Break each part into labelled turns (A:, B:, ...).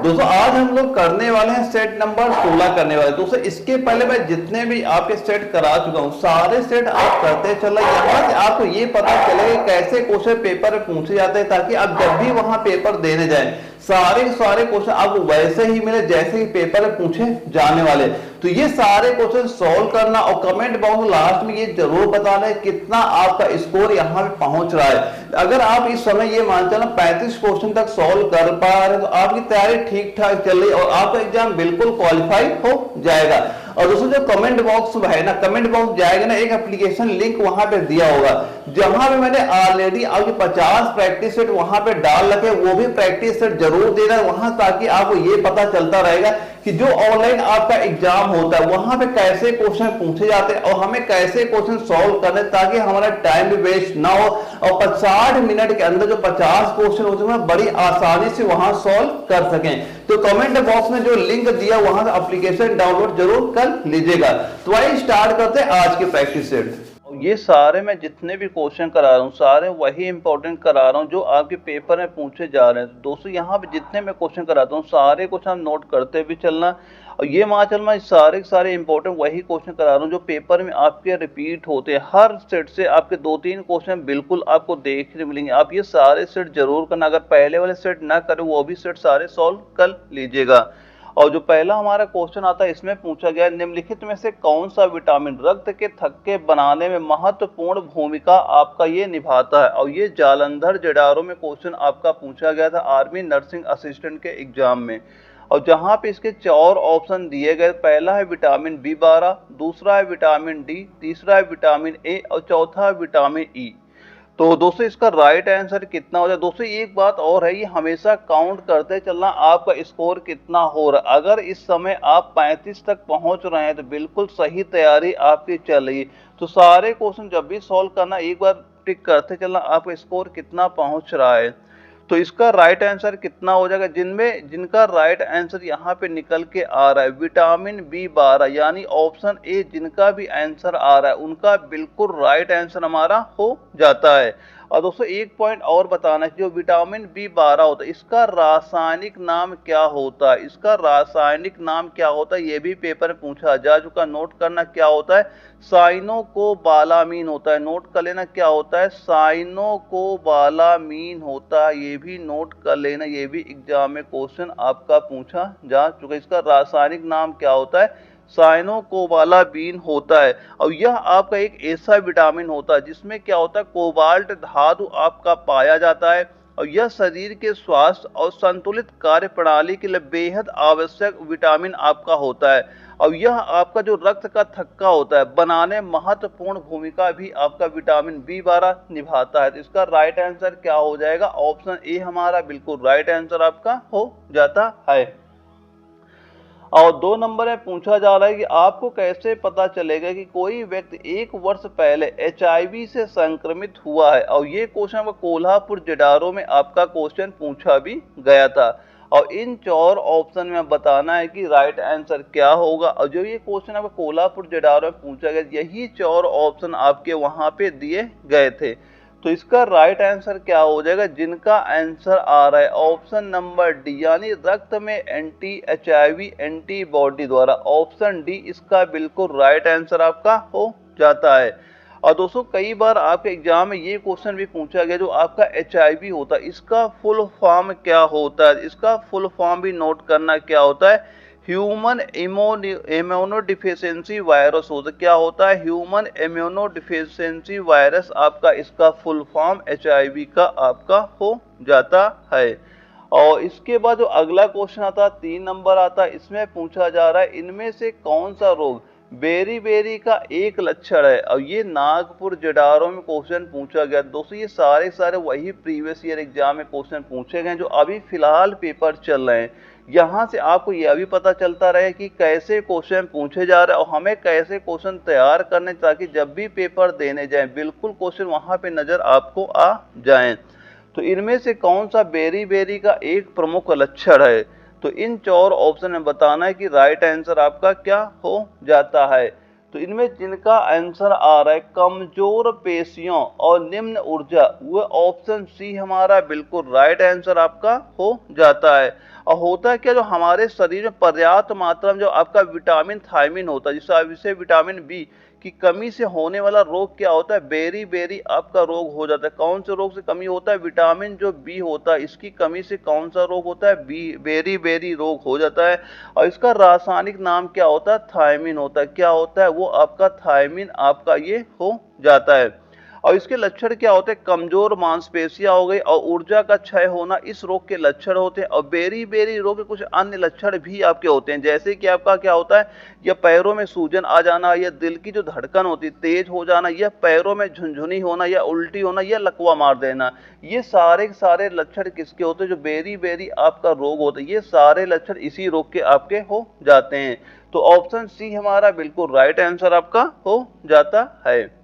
A: दोस्तों आज हम लोग करने वाले हैं सेट नंबर 16 करने वाले। दोस्तों इसके पहले मैं जितने भी आपके सेट करा चुका हूं सारे सेट आप करते चला, यहाँ से आपको ये पता चलेगा कैसे क्वेश्चन पेपर में पूछे जाते हैं, ताकि आप जब भी वहां पेपर देने जाएं सारे क्वेश्चन आपको वैसे ही मिले जैसे ही पेपर में पूछे जाने वाले। तो ये सारे क्वेश्चन सॉल्व करना और कमेंट बॉक्स में लास्ट में ये जरूर बताना है कितना आपका स्कोर यहाँ पे पहुंच रहा है। अगर आप इस समय ये मान चलो 35 क्वेश्चन तक सॉल्व कर पा रहे तो आपकी तैयारी ठीक ठाक चल रही और आपका एग्जाम बिल्कुल क्वालिफाई हो जाएगा। और दोस्तों जो कमेंट बॉक्स है ना, कमेंट बॉक्स जाएगा ना, एक एप्लीकेशन लिंक वहां पे दिया होगा जहां पे मैंने ऑलरेडी आपके 50 प्रैक्टिस सेट वहां पे डाल रखे, वो भी प्रैक्टिस सेट जरूर देना वहां, ताकि आपको ये पता चलता रहेगा कि जो ऑनलाइन आपका एग्जाम होता है वहां पे कैसे क्वेश्चन पूछे जाते हैं और हमें कैसे क्वेश्चन सॉल्व करने, ताकि हमारा टाइम भी वेस्ट ना हो और 60 मिनट के अंदर जो 50 क्वेश्चन होते हैं बड़ी आसानी से वहां सॉल्व कर सकें। तो कमेंट बॉक्स में जो लिंक दिया वहां से एप्लीकेशन डाउनलोड जरूर कर लीजिएगा। तो आइए स्टार्ट करते हैं आज के प्रैक्टिस सेट। ये सारे मैं जितने भी क्वेश्चन करा रहा हूँ सारे वही इंपॉर्टेंट करा रहा हूँ जो आपके पेपर में पूछे जा रहे हैं। दोस्तों यहाँ पे जितने मैं क्वेश्चन कराता हूँ सारे क्वेश्चन नोट करते भी चलना, और ये मान चलना सारे इंपॉर्टेंट वही क्वेश्चन करा रहा हूँ जो पेपर में आपके रिपीट होते हैं। हर सेट से आपके 2-3 क्वेश्चन बिल्कुल आपको देखने मिलेंगे। आप ये सारे सेट जरूर करना, अगर पहले वाले सेट ना करें वो भी सेट सारे सॉल्व कर लीजिएगा। और जो पहला हमारा क्वेश्चन आता है इसमें पूछा गया निम्नलिखित में से कौन सा विटामिन रक्त के थक्के बनाने में महत्वपूर्ण भूमिका आपका ये निभाता है। और ये जालंधर जडारो में क्वेश्चन आपका पूछा गया था आर्मी नर्सिंग असिस्टेंट के एग्जाम में। और जहां पे इसके 4 ऑप्शन दिए गए, पहला है विटामिन बी 12, दूसरा है विटामिन डी, तीसरा है विटामिन ए और चौथा है विटामिन ई। तो दोस्तों इसका राइट आंसर कितना हो जाए। दोस्तों एक बात और है, ये हमेशा काउंट करते चलना आपका स्कोर कितना हो रहा है। अगर इस समय आप 35 तक पहुंच रहे हैं तो बिल्कुल सही तैयारी आपकी चल रही है। तो सारे क्वेश्चन जब भी सॉल्व करना एक बार टिक करते चलना आपका स्कोर कितना पहुंच रहा है। तो इसका राइट आंसर कितना हो जाएगा, जिनका राइट आंसर यहाँ पे निकल के आ रहा है विटामिन बी 12 यानी ऑप्शन ए, जिनका भी आंसर आ रहा है उनका बिल्कुल राइट आंसर हमारा हो जाता है। और दोस्तों एक पॉइंट और बताना है, जो विटामिन बी 12 होता है इसका रासायनिक नाम क्या होता है, इसका रासायनिक नाम क्या होता है ये भी पेपर में पूछा जा चुका। नोट करना क्या होता है, साइनोकोबालामीन होता है। नोट कर लेना क्या होता है, साइनोकोबालामीन होता है, ये भी नोट कर लेना, ये भी एग्जाम में क्वेश्चन आपका पूछा जा चुका। इसका रासायनिक नाम क्या होता है, साइनोकोबालामीन होता है। और यह आपका एक ऐसा विटामिन होता है जिसमें क्या होता है, कोबाल्ट धातु आपका पाया जाता है और यह शरीर के स्वास्थ्य और संतुलित कार्य प्रणाली के लिए बेहद आवश्यक विटामिन आपका होता है। और यह आपका जो रक्त का थक्का होता है बनाने महत्वपूर्ण भूमिका भी आपका विटामिन बी 12 निभाता है। तो इसका राइट आंसर क्या हो जाएगा, ऑप्शन ए हमारा बिल्कुल राइट आंसर आपका हो जाता है। और 2 नंबर में पूछा जा रहा है कि आपको कैसे पता चलेगा कि कोई व्यक्ति 1 वर्ष पहले HIV से संक्रमित हुआ है। और ये क्वेश्चन कोल्हापुर जडारो में आपका क्वेश्चन पूछा भी गया था। और इन 4 ऑप्शन में बताना है कि राइट आंसर क्या होगा। और जो ये क्वेश्चन आपको कोल्हापुर जडारो में पूछा गया यही 4 ऑप्शन आपके वहां पे दिए गए थे। तो इसका राइट आंसर क्या हो जाएगा, जिनका आंसर आ रहा है ऑप्शन नंबर डी यानी रक्त में एंटी HIV एंटीबॉडी द्वारा, ऑप्शन डी इसका बिल्कुल राइट आंसर आपका हो जाता है। और दोस्तों कई बार आपके एग्जाम में ये क्वेश्चन भी पूछा गया जो आपका HIV होता है इसका फुल फॉर्म क्या होता है, इसका फुल फॉर्म भी नोट करना क्या होता है, ह्यूमन इम्यूनोडिफिशियंसी वायरस होता है। क्या होता है, ह्यूमन इम्यूनोडिफिशियंसी वायरस आपका इसका फुल फॉर्म HIV का आपका हो जाता है। और इसके बाद जो अगला क्वेश्चन आता है 3 नंबर आता है, इसमें पूछा जा रहा है इनमें से कौन सा रोग बेरी का एक लक्षण है। और ये नागपुर जडारो में क्वेश्चन पूछा गया। दोस्तों ये सारे वही प्रीवियस ईयर एग्जाम में क्वेश्चन पूछे गए जो अभी फिलहाल पेपर चल रहे हैं। यहाँ से आपको यह भी पता चलता रहे कि कैसे क्वेश्चन पूछे जा रहे हैं और हमें कैसे क्वेश्चन तैयार करने, ताकि जब भी पेपर देने जाएं बिल्कुल क्वेश्चन वहां पे नजर आपको आ जाएं। तो इनमें से कौन सा बेरी का एक प्रमुख लक्षण है। तो इन 4 ऑप्शन में बताना है कि राइट आंसर आपका क्या हो जाता है। तो इनमें जिनका आंसर आ रहा है कमजोर पेशियों और निम्न ऊर्जा, वो ऑप्शन सी हमारा बिल्कुल राइट आंसर आपका हो जाता है। और होता है क्या, जो हमारे शरीर में पर्याप्त मात्रा में जो आपका विटामिन थायमिन होता है, जिससे विटामिन बी की कमी से होने वाला रोग क्या होता है, बेरी बेरी आपका रोग हो जाता है। कौन से रोग से कमी होता है, विटामिन जो बी होता है इसकी कमी से कौन सा रोग होता है, बेरी बेरी रोग हो जाता है। और इसका रासायनिक नाम क्या होता है, थायमिन होता है। क्या होता है, वो आपका थायमिन आपका ये हो जाता है। और इसके लक्षण क्या होते हैं, कमजोर मांसपेशियां हो गई और ऊर्जा का क्षय होना, इस रोग के लक्षण होते हैं। और बेरी बेरी रोग के कुछ अन्य लक्षण भी आपके होते हैं, जैसे कि आपका क्या होता है, या पैरों में सूजन आ जाना, या दिल की जो धड़कन होती है तेज हो जाना, या पैरों में झुनझुनी होना, या उल्टी होना, या लकवा मार देना। ये सारे सारे लक्षण किसके होते हैं, जो बेरी बेरी आपका रोग होता है, ये सारे लक्षण इसी रोग के आपके हो जाते हैं। तो ऑप्शन सी हमारा बिल्कुल राइट आंसर आपका हो जाता है।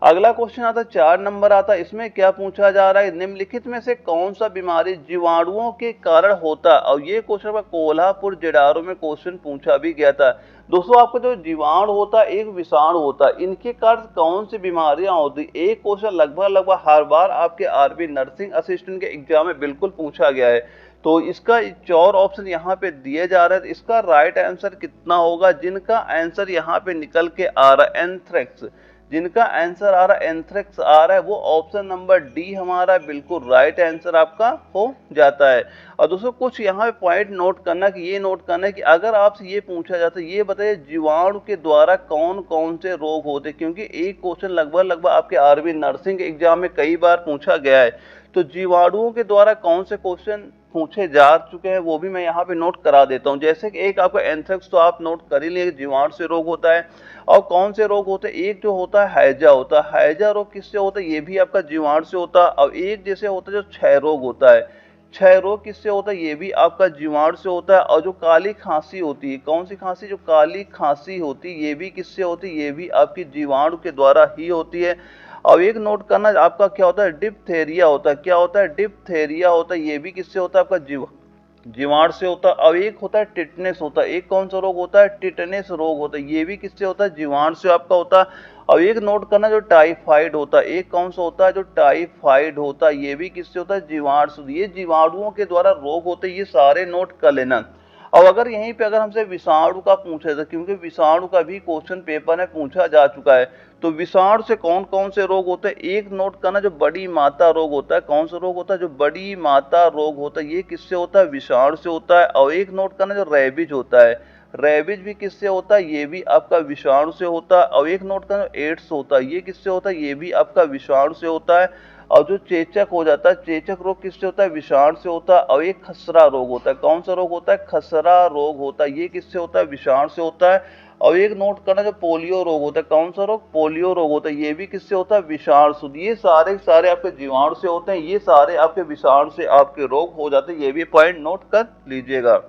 A: अगला क्वेश्चन आता है 4 नंबर आता है, इसमें क्या पूछा जा रहा है, निम्नलिखित में से कौन सा बीमारी जीवाणुओं के कारण होता है। और ये क्वेश्चन कोल्हापुर जेडारो में क्वेश्चन पूछा भी गया था। दोस्तों आपको जो जीवाणु होता है, एक विषाणु होता है, इनके कारण कौन सी बीमारियां होती, एक क्वेश्चन लगभग हर बार आपके आरबी नर्सिंग असिस्टेंट के एग्जाम में बिल्कुल पूछा गया है। तो इसका 4 ऑप्शन यहाँ पे दिए जा रहे हैं। इसका राइट आंसर कितना होगा, जिनका आंसर यहाँ पे निकल के आ रहा है एंथ्रेक्स, जिनका आंसर आ रहा है एंथ्रेक्स आ रहा है, वो ऑप्शन नंबर डी हमारा बिल्कुल राइट आंसर आपका हो जाता है। और दोस्तों कुछ यहाँ पे पॉइंट नोट करना कि ये नोट करना है कि अगर आपसे ये पूछा जाता है, ये बताइए जीवाणु के द्वारा कौन कौन से रोग होते हैं, क्योंकि एक क्वेश्चन लगभग आपके आरबी नर्सिंग के एग्जाम में कई बार पूछा गया है। तो जीवाणुओं के द्वारा कौन से क्वेश्चन पूछे जा चुके हैं वो भी मैं यहाँ पे नोट करा देता हूँ। जैसे कि एक आपका एंथ्रेक्स तो आप नोट कर ही लिए, जीवाणु से रोग होता है। और कौन से रोग होते हैं, एक जो होता है हैजा होता है, हैजा रोग किससे होता है, ये भी आपका जीवाणु से होता है। और एक जैसे होता है जो क्षय रोग होता है, क्षय रोग किससे होता है, ये भी आपका जीवाणु से होता है। और जो काली खांसी होती है, कौन सी खांसी, जो काली खांसी होती है, ये भी किससे होती है, ये भी आपकी जीवाणु के द्वारा ही होती है। और एक नोट करना आपका क्या होता है, डिप्थेरिया होता है। क्या होता है, डिप्थेरिया होता है, ये भी किससे होता है, आपका जीवाणु से होता है। और एक होता है टिटनेस होता है, एक कौन सा रोग होता है, टिटनेस रोग होता है, ये भी किससे होता है, जीवाणु से आपका होता है। और एक नोट करना जो टाइफाइड होता है, एक कौन सा होता है, जो टाइफाइड होता है, ये भी किससे होता है, जीवाणु से। ये जीवाणुओं के द्वारा रोग होते हैं, ये सारे नोट कर लेना। और अगर यहीं पे अगर हमसे विषाणु का पूछे तो, क्योंकि विषाणु का भी क्वेश्चन पेपर में पूछा जा चुका है, तो विषाणु से कौन कौन से रोग होते हैं, एक नोट करना जो बड़ी माता रोग होता है, कौन सा रोग होता है, जो बड़ी माता रोग होता है, ये किससे होता है, विषाणु से होता है। और एक नोट करना जो रेबीज होता है, रेबीज भी किससे होता है, ये भी आपका विषाणु से होता है। और एक नोट करना एड्स होता है, ये किससे होता है, ये भी आपका विषाणु से होता है। और जो चेचक हो जाता है, चेचक रोग किससे होता है, विषाणु से होता है। और एक खसरा रोग होता है, कौन सा रोग होता है, खसरा रोग होता है, ये किससे होता है, विषाणु से होता है। और एक नोट करना जो पोलियो रोग होता है, कौन सा रोग, पोलियो रोग होता है, ये भी किससे होता है, विषाणु से। ये सारे सारे आपके जीवाणु से होते हैं, ये सारे आपके विषाणु से आपके रोग हो जाते हैं, ये भी पॉइंट नोट कर लीजिएगा।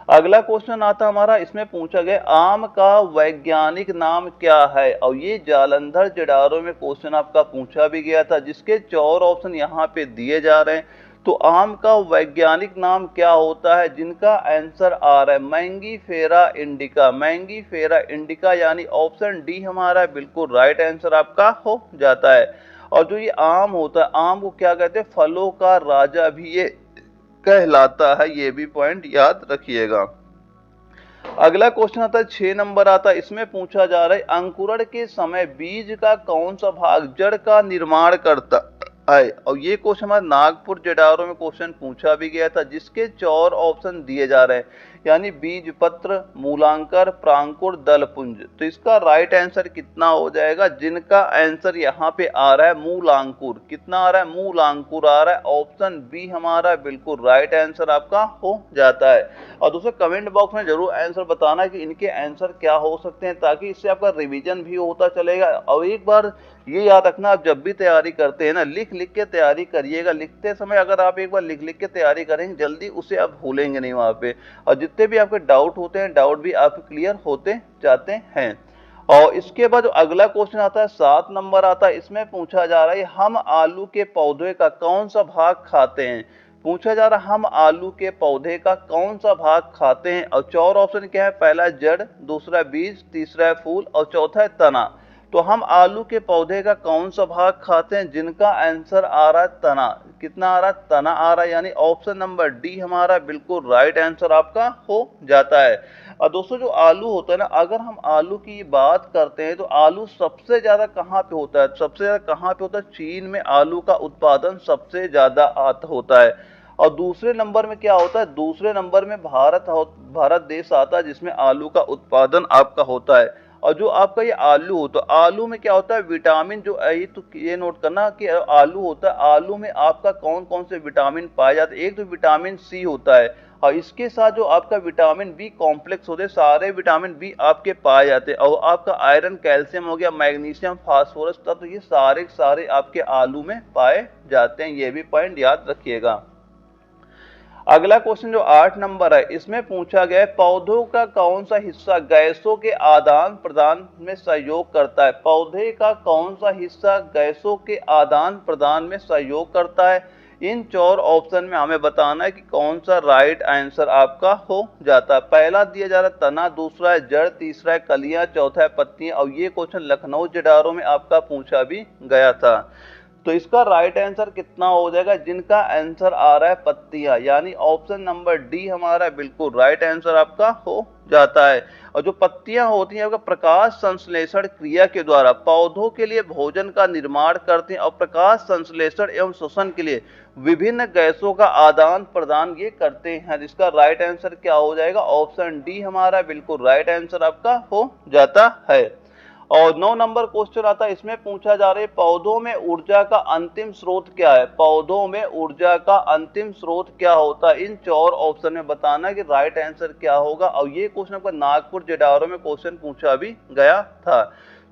A: अगला क्वेश्चन आता हमारा, इसमें पूछा गया आम का वैज्ञानिक नाम क्या है। और ये जालंधर जेडारो में क्वेश्चन आपका पूछा भी गया था, जिसके 4 ऑप्शन यहाँ पे दिए जा रहे हैं। तो आम का वैज्ञानिक नाम क्या होता है, जिनका आंसर आ रहा है मैंगीफेरा इंडिका, मैंगीफेरा इंडिका, यानी ऑप्शन डी हमारा बिल्कुल राइट आंसर आपका हो जाता है। और जो ये आम होता है, आम को क्या कहते हैं, फलों का राजा भी ये कहलाता है, ये भी पॉइंट याद रखिएगा। अगला क्वेश्चन आता है 6 नंबर आता है, इसमें पूछा जा रहा है अंकुरण के समय बीज का कौन सा भाग जड़ का निर्माण करता है। और ये क्वेश्चन हमारे नागपुर जेडारो में क्वेश्चन पूछा भी गया था, जिसके 4 ऑप्शन दिए जा रहे हैं, यानी बीज पत्र, मूलांकर, प्रांकुर, दलपुंज। तो इसका राइट आंसर कितना हो जाएगा, जिनका आंसर यहाँ पे आ रहा है मूलांकुर, कितना आ रहा है, मूलांकुर आ रहा है। ऑप्शन बी हमारा बिल्कुल राइट आंसर आपका हो जाता है। और दोस्तों कमेंट बॉक्स में जरूर आंसर बताना कि इनके आंसर क्या हो सकते हैं, ताकि इससे आपका रिवीजन भी होता चलेगा। और एक बार ये याद रखना, आप जब भी तैयारी करते हैं ना, लिख लिख के तैयारी करिएगा। लिखते समय अगर आप एक बार लिख लिख के तैयारी करेंगे, जल्दी उसे आप भूलेंगे नहीं वहां पे। और जितने भी आपके डाउट होते हैं, डाउट भी आपके क्लियर होते जाते हैं। और इसके बाद अगला क्वेश्चन आता है 7 नंबर आता है, इसमें पूछा जा रहा है हम आलू के पौधे का कौन सा भाग खाते हैं। पूछा जा रहा हम आलू के पौधे का कौन सा भाग खाते हैं, और 4 ऑप्शन क्या है, पहला जड़, दूसरा बीज, तीसरा है फूल और चौथा है तना। तो हम आलू के पौधे का कौन सा भाग खाते हैं, जिनका आंसर आ रहा है तना। कितना आ रहा है, तना आ रहा है, यानी ऑप्शन नंबर डी हमारा बिल्कुल राइट आंसर आपका हो जाता है। और दोस्तों जो आलू होता है ना, अगर हम आलू की बात करते हैं तो आलू सबसे ज्यादा कहाँ पे होता है, सबसे ज्यादा कहाँ पे होता है, चीन में आलू का उत्पादन सबसे ज्यादा होता है। और दूसरे नंबर में क्या होता है, दूसरे नंबर में भारत देश आता है जिसमें आलू का उत्पादन आपका होता है। और जो आपका ये आलू होता है, आलू में क्या होता है, विटामिन जो ये तो ये नोट करना कि आलू होता है, आलू में आपका कौन कौन से विटामिन पाए जाते हैं, एक तो विटामिन सी होता है, और इसके साथ जो आपका विटामिन बी कॉम्प्लेक्स होते हैं, सारे विटामिन बी आपके पाए जाते हैं, और आपका आयरन, कैल्शियम हो गया, मैग्नीशियम, फास्फोरस तत्व, ये सारे सारे आपके आलू में पाए जाते हैं, ये भी पॉइंट याद रखिएगा। अगला क्वेश्चन जो 8 नंबर है, इसमें पूछा गया है पौधों का कौन सा हिस्सा गैसों के आदान प्रदान में सहयोग करता है, पौधे का कौन सा हिस्सा गैसों के आदान प्रदान में सहयोग करता है। इन 4 ऑप्शन में हमें बताना है कि कौन सा राइट आंसर आपका हो जाता है। पहला दिया जा रहा है तना, दूसरा है जड़, तीसरा है कलियां, चौथा है पत्तियां, और ये क्वेश्चन लखनऊ जेडारो में आपका पूछा भी गया था। तो इसका राइट आंसर कितना हो जाएगा, जिनका आंसर आ रहा है पत्तियां, यानी ऑप्शन नंबर डी हमारा बिल्कुल राइट आंसर आपका हो जाता है। और जो पत्तियां होती हैं आपका प्रकाश संश्लेषण क्रिया के द्वारा पौधों के लिए भोजन का निर्माण करते हैं, और प्रकाश संश्लेषण एवं श्वसन के लिए विभिन्न गैसों का आदान प्रदान ये करते हैं। इसका राइट आंसर क्या हो जाएगा, ऑप्शन डी हमारा बिल्कुल राइट आंसर आपका हो जाता है। और 9 नंबर क्वेश्चन आता है, इसमें पूछा जा रहा है पौधों में ऊर्जा का अंतिम स्रोत क्या है, पौधों में ऊर्जा का अंतिम स्रोत क्या होता है। इन 4 ऑप्शन में बताना कि राइट आंसर क्या होगा, और ये क्वेश्चन आपका नागपुर जेडारो में क्वेश्चन पूछा भी गया था।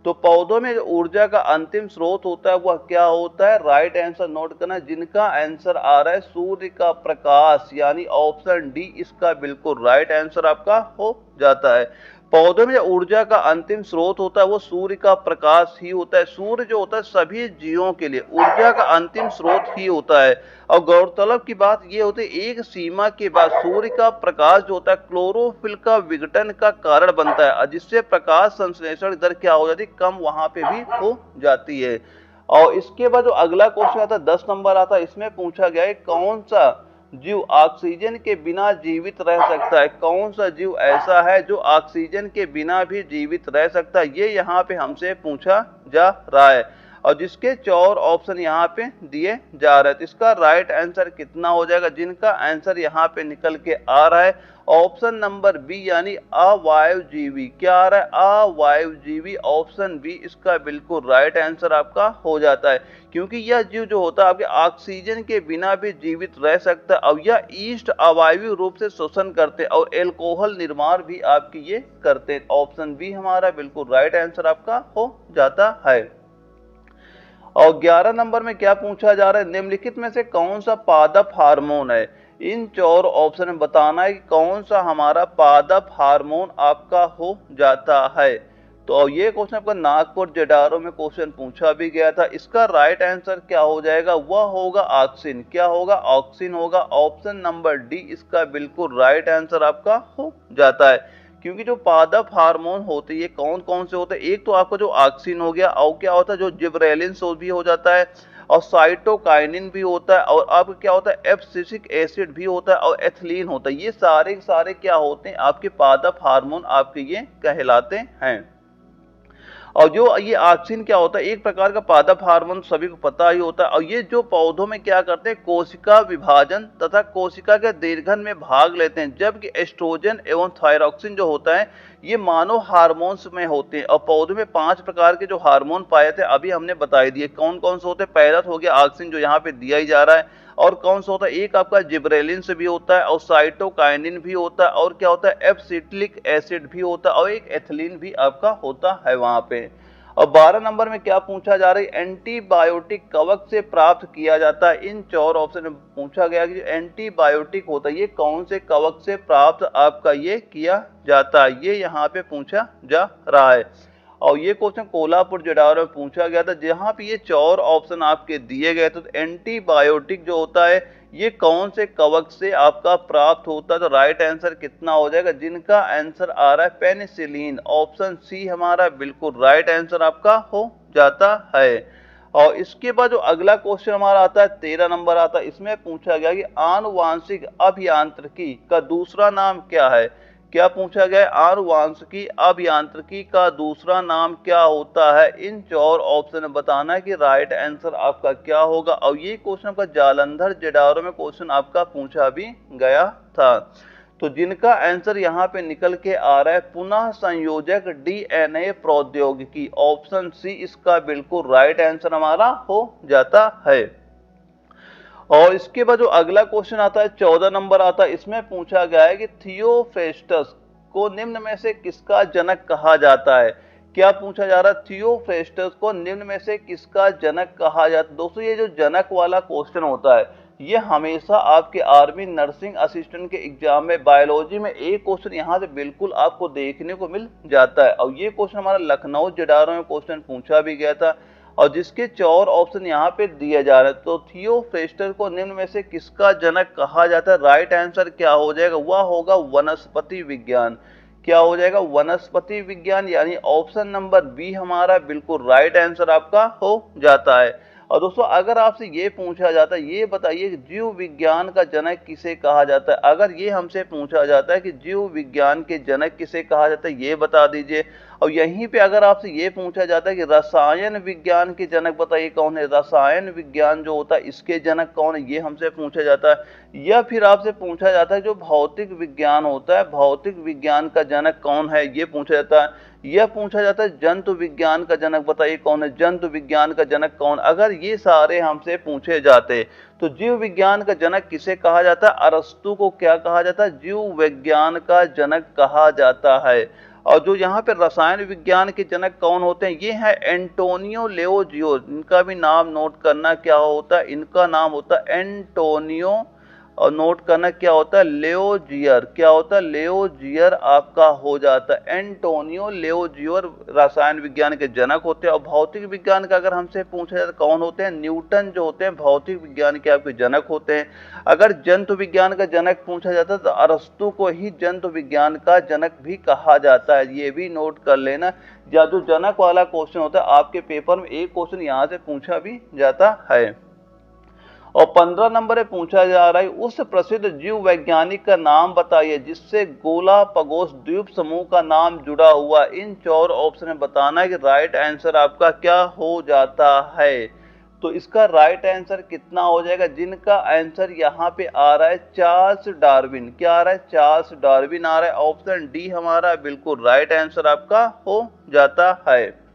A: तो पौधों में ऊर्जा का अंतिम स्रोत होता है वह क्या होता है, राइट आंसर नोट करना, जिनका आंसर आ रहा है सूर्य का प्रकाश, यानी ऑप्शन डी इसका बिल्कुल राइट आंसर आपका हो जाता है। पौधों में जो ऊर्जा का अंतिम स्रोत होता है वो सूर्य का प्रकाश ही होता है। सूर्य जो होता है सभी जीवों के लिए ऊर्जा का अंतिम स्रोत ही होता है। और गौरतलब की बात ये होती है, एक सीमा के बाद सूर्य का प्रकाश जो होता है क्लोरोफिल का विघटन का कारण बनता है, जिससे प्रकाश संश्लेषण दर क्या हो जाती है, कम वहां पे भी हो जाती है। और इसके बाद जो अगला क्वेश्चन आता है 10 नंबर आता है, इसमें पूछा गया है कौन सा जीव ऑक्सीजन के बिना जीवित रह सकता है, कौन सा जीव ऐसा है जो ऑक्सीजन के बिना भी जीवित रह सकता है, ये यहाँ पे हमसे पूछा जा रहा है। और जिसके 4 ऑप्शन यहाँ पे दिए जा रहे हैं, तो इसका राइट आंसर कितना हो जाएगा, जिनका आंसर यहाँ पे निकल के आ रहा है ऑप्शन नंबर बी, यानी अवायवजीवी। क्या आ रहा है, अवायवजीवी, ऑप्शन बी इसका बिल्कुल राइट आंसर आपका हो जाता है, क्योंकि यह जीव जो होता है आपके ऑक्सीजन के बिना भी जीवित रह सकता है, और यह ईस्ट अवायवीय रूप से श्वसन करते हैं और एल्कोहल निर्माण भी आपकी ये करते हैं। ऑप्शन बी हमारा बिल्कुल राइट आंसर आपका हो जाता है। और 11 नंबर में क्या पूछा जा रहा है, निम्नलिखित में से कौन सा पादप हार्मोन है। इन 4 ऑप्शन में बताना है कि कौन सा हमारा पादप हार्मोन आपका हो जाता है। तो ये क्वेश्चन आपका नागपुर जेडारो में क्वेश्चन पूछा भी गया था। इसका राइट आंसर क्या हो जाएगा, वह होगा ऑक्सिन। क्या होगा, ऑक्सिन होगा। ऑप्शन नंबर डी इसका बिल्कुल राइट आंसर आपका हो जाता है, क्योंकि जो पादप हार्मोन होते हैं ये कौन कौन से होते हैं, एक तो आपका जो ऑक्सिन हो गया, और क्या होता है जो जिब्रेलिन भी हो जाता है, और साइटोकाइनिन भी होता है, और आपका क्या होता है एब्सिसिक एसिड भी होता है, और एथिलीन होता है। ये सारे सारे क्या होते हैं आपके पादप हार्मोन आपके ये कहलाते हैं। और जो ये ऑक्सिन क्या होता है, एक प्रकार का पादप हार्मोन सभी को पता ही होता है, और ये जो पौधों में क्या करते हैं, कोशिका विभाजन तथा कोशिका के दीर्घन में भाग लेते हैं, जबकि एस्ट्रोजन एवं थायरॉक्सिन जो होता है ये मानव हार्मोन्स में होते हैं। और पौधों में 5 प्रकार के जो हार्मोन पाए थे अभी हमने बताई दिए कौन कौन से होते हैं। पहला तो हो गया ऑक्सिन जो यहाँ पे दिया ही जा रहा है, और कौन सा होता है, एक आपका जिब्रेलिन से भी होता है, और साइटोकाइनिन भी होता है, और क्या होता है एब्सिटिक एसिड भी होता है, और एक एथिलीन भी आपका होता है वहां पे। और 12 नंबर में क्या पूछा जा रहा है, एंटीबायोटिक कवक से प्राप्त किया जाता है। इन 4 ऑप्शन में पूछा गया कि एंटीबायोटिक होता है ये कौन से कवक से प्राप्त आपका ये किया जाता है, ये यहाँ पे पूछा जा रहा है। और ये क्वेश्चन कोल्हापुर जडावर में पूछा गया था, जहां पे ये 4 ऑप्शन आपके दिए गए थे। तो एंटीबायोटिक जो होता है ये कौन से कवक से आपका प्राप्त होता है? तो राइट आंसर कितना हो जाएगा, जिनका आंसर आ रहा है पेनिसिलिन, ऑप्शन सी हमारा बिल्कुल राइट आंसर आपका हो जाता है। और इसके बाद जो अगला क्वेश्चन हमारा आता है 13 नंबर आता है, इसमें पूछा गया कि आनुवांशिक अभियांत्रिकी का दूसरा नाम क्या है? क्या पूछा गया है? आनुवांशिकी अभियांत्रिकी का दूसरा नाम क्या होता है? इन 4 ऑप्शन में बताना है कि राइट आंसर आपका क्या होगा। और ये क्वेश्चन आपका जालंधर जेडारो में क्वेश्चन आपका पूछा भी गया था। तो जिनका आंसर यहाँ पे निकल के आ रहा है पुनः संयोजक डीएनए प्रौद्योगिकी, ऑप्शन सी इसका बिल्कुल राइट आंसर हमारा हो जाता है। और इसके बाद जो अगला क्वेश्चन आता है 14 नंबर आता है, इसमें पूछा गया है कि थियोफ्रेस्टस को निम्न में से किसका जनक कहा जाता है? क्या पूछा जा रहा है? थियोफ्रेस्टस को निम्न में से किसका जनक कहा जाता है? दोस्तों ये जो जनक वाला क्वेश्चन होता है ये हमेशा आपके आर्मी नर्सिंग असिस्टेंट के एग्जाम में बायोलॉजी में एक क्वेश्चन यहाँ से बिल्कुल आपको देखने को मिल जाता है। और ये क्वेश्चन हमारा लखनऊ जडारो में क्वेश्चन पूछा भी गया था, और जिसके 4 ऑप्शन यहाँ पे दिए जा रहे हैं। तो थियोफ्रेस्टस को निम्न में से किसका जनक कहा जाता है? राइट आंसर क्या हो जाएगा? वह होगा वनस्पति विज्ञान। क्या हो जाएगा? वनस्पति विज्ञान, यानी ऑप्शन नंबर बी हमारा बिल्कुल राइट आंसर आपका हो जाता है। और दोस्तों अगर आपसे ये पूछा जाता है, ये बताइए कि जीव विज्ञान का जनक किसे कहा जाता है? अगर ये हमसे पूछा जाता है कि जीव विज्ञान के जनक किसे कहा जाता है, ये बता दीजिए। और यहीं पे अगर आपसे ये पूछा जाता है कि रसायन विज्ञान के जनक बताइए कौन है, रसायन विज्ञान जो होता है इसके जनक कौन है, ये हमसे पूछा जाता है। या फिर आपसे पूछा जाता है जो भौतिक विज्ञान होता है, भौतिक विज्ञान का जनक कौन है, ये पूछा जाता है। यह पूछा जाता है जंतु विज्ञान का जनक बताइए कौन है, जंतु विज्ञान का जनक कौन? अगर ये सारे हमसे पूछे जाते तो जीव विज्ञान का जनक किसे कहा जाता है? अरस्तु को क्या कहा जाता है? जीव विज्ञान का जनक कहा जाता है। और जो यहाँ पे रसायन विज्ञान के जनक कौन होते हैं, ये है एंटोनियो लेओजियो। इनका भी नाम नोट करना, क्या होता है? इनका नाम होता है एंटोनियो, और नोट करना क्या होता है? लेओजियर। क्या होता है? लेओजियर आपका हो जाता है। एंटोनियो लेओजियर रसायन विज्ञान के जनक होते हैं। और भौतिक विज्ञान का अगर हमसे पूछा जाए कौन होते हैं? न्यूटन जो होते हैं भौतिक विज्ञान के आपके जनक होते हैं। अगर जंतु विज्ञान का जनक पूछा जाता है तो अरस्तु को ही जंतु विज्ञान का जनक भी कहा जाता है, ये भी नोट कर लेना। या जो जनक वाला क्वेश्चन होता है आपके पेपर में एक क्वेश्चन यहाँ से पूछा भी जाता है। और 15 नंबर में पूछा जा रहा है उस प्रसिद्ध जीव वैज्ञानिक का नाम बताइए जिससे गोलापगोस द्वीप समूह का नाम जुड़ा हुआ। इन 4 ऑप्शन में बताना है कि राइट आंसर आपका क्या हो जाता है। तो इसका राइट आंसर कितना हो जाएगा, जिनका आंसर यहाँ पे आ रहा है चार्ल्स डार्विन। क्या आ रहा है? चार्ल्स डार्विन आ रहा है। ऑप्शन डी हमारा बिल्कुल राइट आंसर आपका हो जाता है।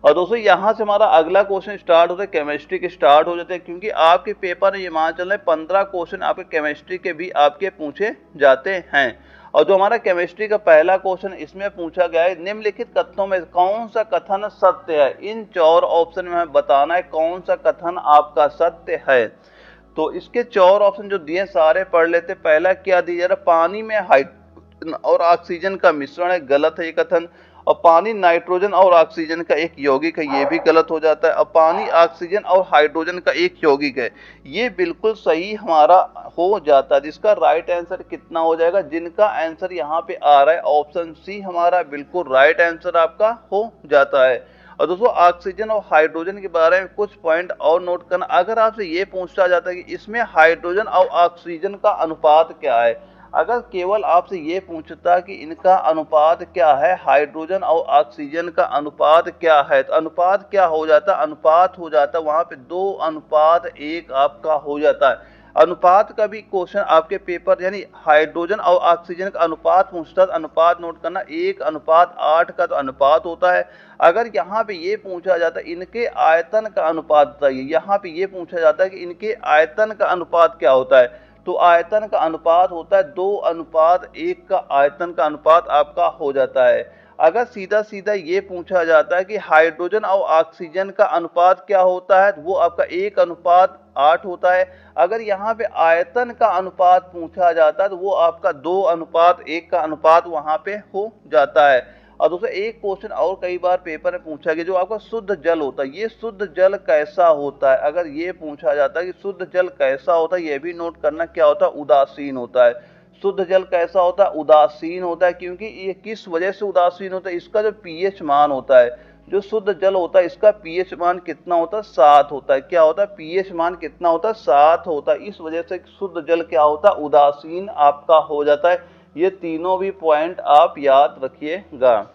A: और दोस्तों यहाँ से हमारा अगला क्वेश्चन स्टार्ट होता है, केमिस्ट्री के स्टार्ट हो जाते हैं, क्योंकि आपके पेपर में ये मान चल रहे 15 क्वेश्चन आपके केमिस्ट्री के भी आपके पूछे जाते हैं। और जो हमारा केमिस्ट्री का पहला क्वेश्चन इसमें पूछा गया है निम्नलिखित कथनों में कौन सा कथन सत्य है? इन 4 ऑप्शन में हमें बताना है कौन सा कथन आपका सत्य है। तो इसके 4 ऑप्शन जो दिए सारे पढ़ लेते। पहला क्या दिया जा रहा? पानी में हाइड्रोजन और ऑक्सीजन का मिश्रण है, गलत है ये कथन। और पानी नाइट्रोजन और ऑक्सीजन का एक यौगिक है, ये भी गलत हो जाता है। और पानी ऑक्सीजन और हाइड्रोजन का एक यौगिक है, ये बिल्कुल सही हमारा हो जाता है। जिसका राइट आंसर कितना हो जाएगा, जिनका आंसर यहाँ पे आ रहा है ऑप्शन सी हमारा बिल्कुल राइट आंसर आपका हो जाता है। और दोस्तों ऑक्सीजन और हाइड्रोजन के बारे में कुछ पॉइंट और नोट करना। अगर आपसे ये पूछा जाता है कि इसमें हाइड्रोजन और ऑक्सीजन का अनुपात क्या है, अगर केवल आपसे ये पूछता कि इनका अनुपात क्या है, हाइड्रोजन और ऑक्सीजन का अनुपात क्या है, तो अनुपात क्या हो जाता? अनुपात हो जाता वहां पे 2:1 आपका हो जाता है। अनुपात का भी क्वेश्चन आपके पेपर यानी हाइड्रोजन और ऑक्सीजन का अनुपात पूछता है, अनुपात नोट करना 1:8 का तो अनुपात होता है। अगर यहाँ पे ये पूछा जाता है इनके आयतन का अनुपात बताइए, यहाँ पे ये पूछा जाता है कि इनके आयतन का अनुपात क्या होता है, तो आयतन का अनुपात होता है 2:1 का आयतन का अनुपात आपका हो जाता है। अगर सीधा सीधा ये पूछा जाता है कि हाइड्रोजन और ऑक्सीजन का अनुपात क्या होता है, वो आपका 1:8 होता है। अगर यहाँ पे आयतन का अनुपात पूछा जाता है तो वो आपका 2:1 का अनुपात वहां पे हो जाता है। और दोस्तों एक क्वेश्चन और कई बार पेपर में पूछा गया, जो आपका शुद्ध जल होता है, ये शुद्ध जल कैसा होता है, अगर ये पूछा जाता है कि शुद्ध जल कैसा होता है, ये भी नोट करना, क्या होता है, उदासीन होता है। शुद्ध जल कैसा होता है, उदासीन होता है। क्योंकि ये किस वजह से उदासीन होता है, इसका जो पीएच मान होता है, जो शुद्ध जल होता है इसका पीएच मान कितना होता है, 7 होता है। क्या होता है, पीएच मान कितना होता है, 7 होता है। इस वजह से शुद्ध जल क्या होता है, उदासीन आपका हो जाता है। ये तीनों भी पॉइंट आप याद रखिएगा।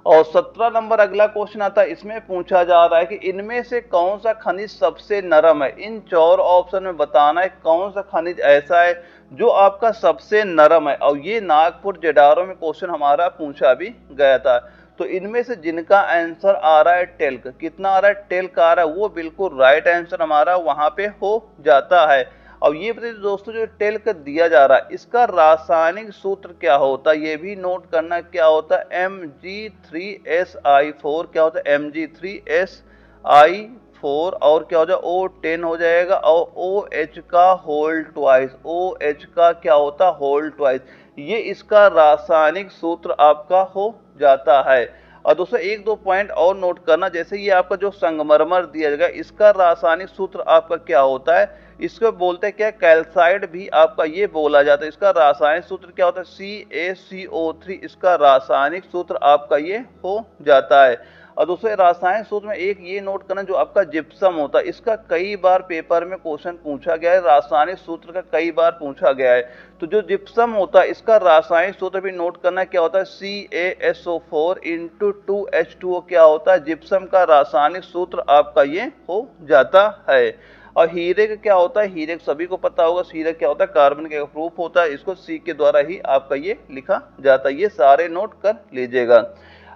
A: और 17 नंबर अगला क्वेश्चन आता है, इसमें पूछा जा रहा है कि इनमें से कौन सा खनिज सबसे नरम है। इन 4 ऑप्शन में बताना है कौन सा खनिज ऐसा है जो आपका सबसे नरम है। और ये नागपुर जेडारो में क्वेश्चन हमारा पूछा भी गया था। तो इनमें से जिनका आंसर आ रहा है टेल्क, कितना आ रहा है, टेल्क आ रहा है, वो बिल्कुल राइट आंसर हमारा वहां पे हो जाता है। और ये बताइए दोस्तों, जो टेल्क दिया जा रहा है इसका रासायनिक सूत्र क्या होता है, ये भी नोट करना, क्या होता है, Mg3Si4, क्या होता है, Mg3Si4, और क्या हो जाएगा, O10 हो जाएगा, और OH का होल ट्वाइस, OH का क्या होता है, होल ट्वाइस। ये इसका रासायनिक सूत्र आपका हो जाता है। और दोस्तों एक दो पॉइंट और नोट करना, जैसे ये आपका जो संगमरमर दिया जाएगा इसका रासायनिक सूत्र आपका क्या होता है, इसको बोलते हैं क्या, कैल्साइड भी आपका ये बोला जाता है। इसका रासायनिक सूत्र क्या होता है, CaCO3, इसका रासायनिक सूत्र आपका ये हो जाता है। और दूसरे रासायनिक सूत्र में एक ये नोट करना, जो आपका जिप्सम होता है इसका कई बार पेपर में क्वेश्चन पूछा गया है, रासायनिक सूत्र का कई बार पूछा गया है। तो जो जिप्सम होता है इसका रासायनिक सूत्र भी नोट करना, क्या होता है, CaSO4 × 2H2O, क्या होता है, जिप्सम का रासायनिक सूत्र आपका ये हो जाता है। और हीरे का क्या होता है, हीरे सभी को पता होगा, हीरे क्या होता है, कार्बन का प्रूफ होता है, इसको C के द्वारा ही आपका ये लिखा जाता है। ये सारे नोट कर लीजिएगा।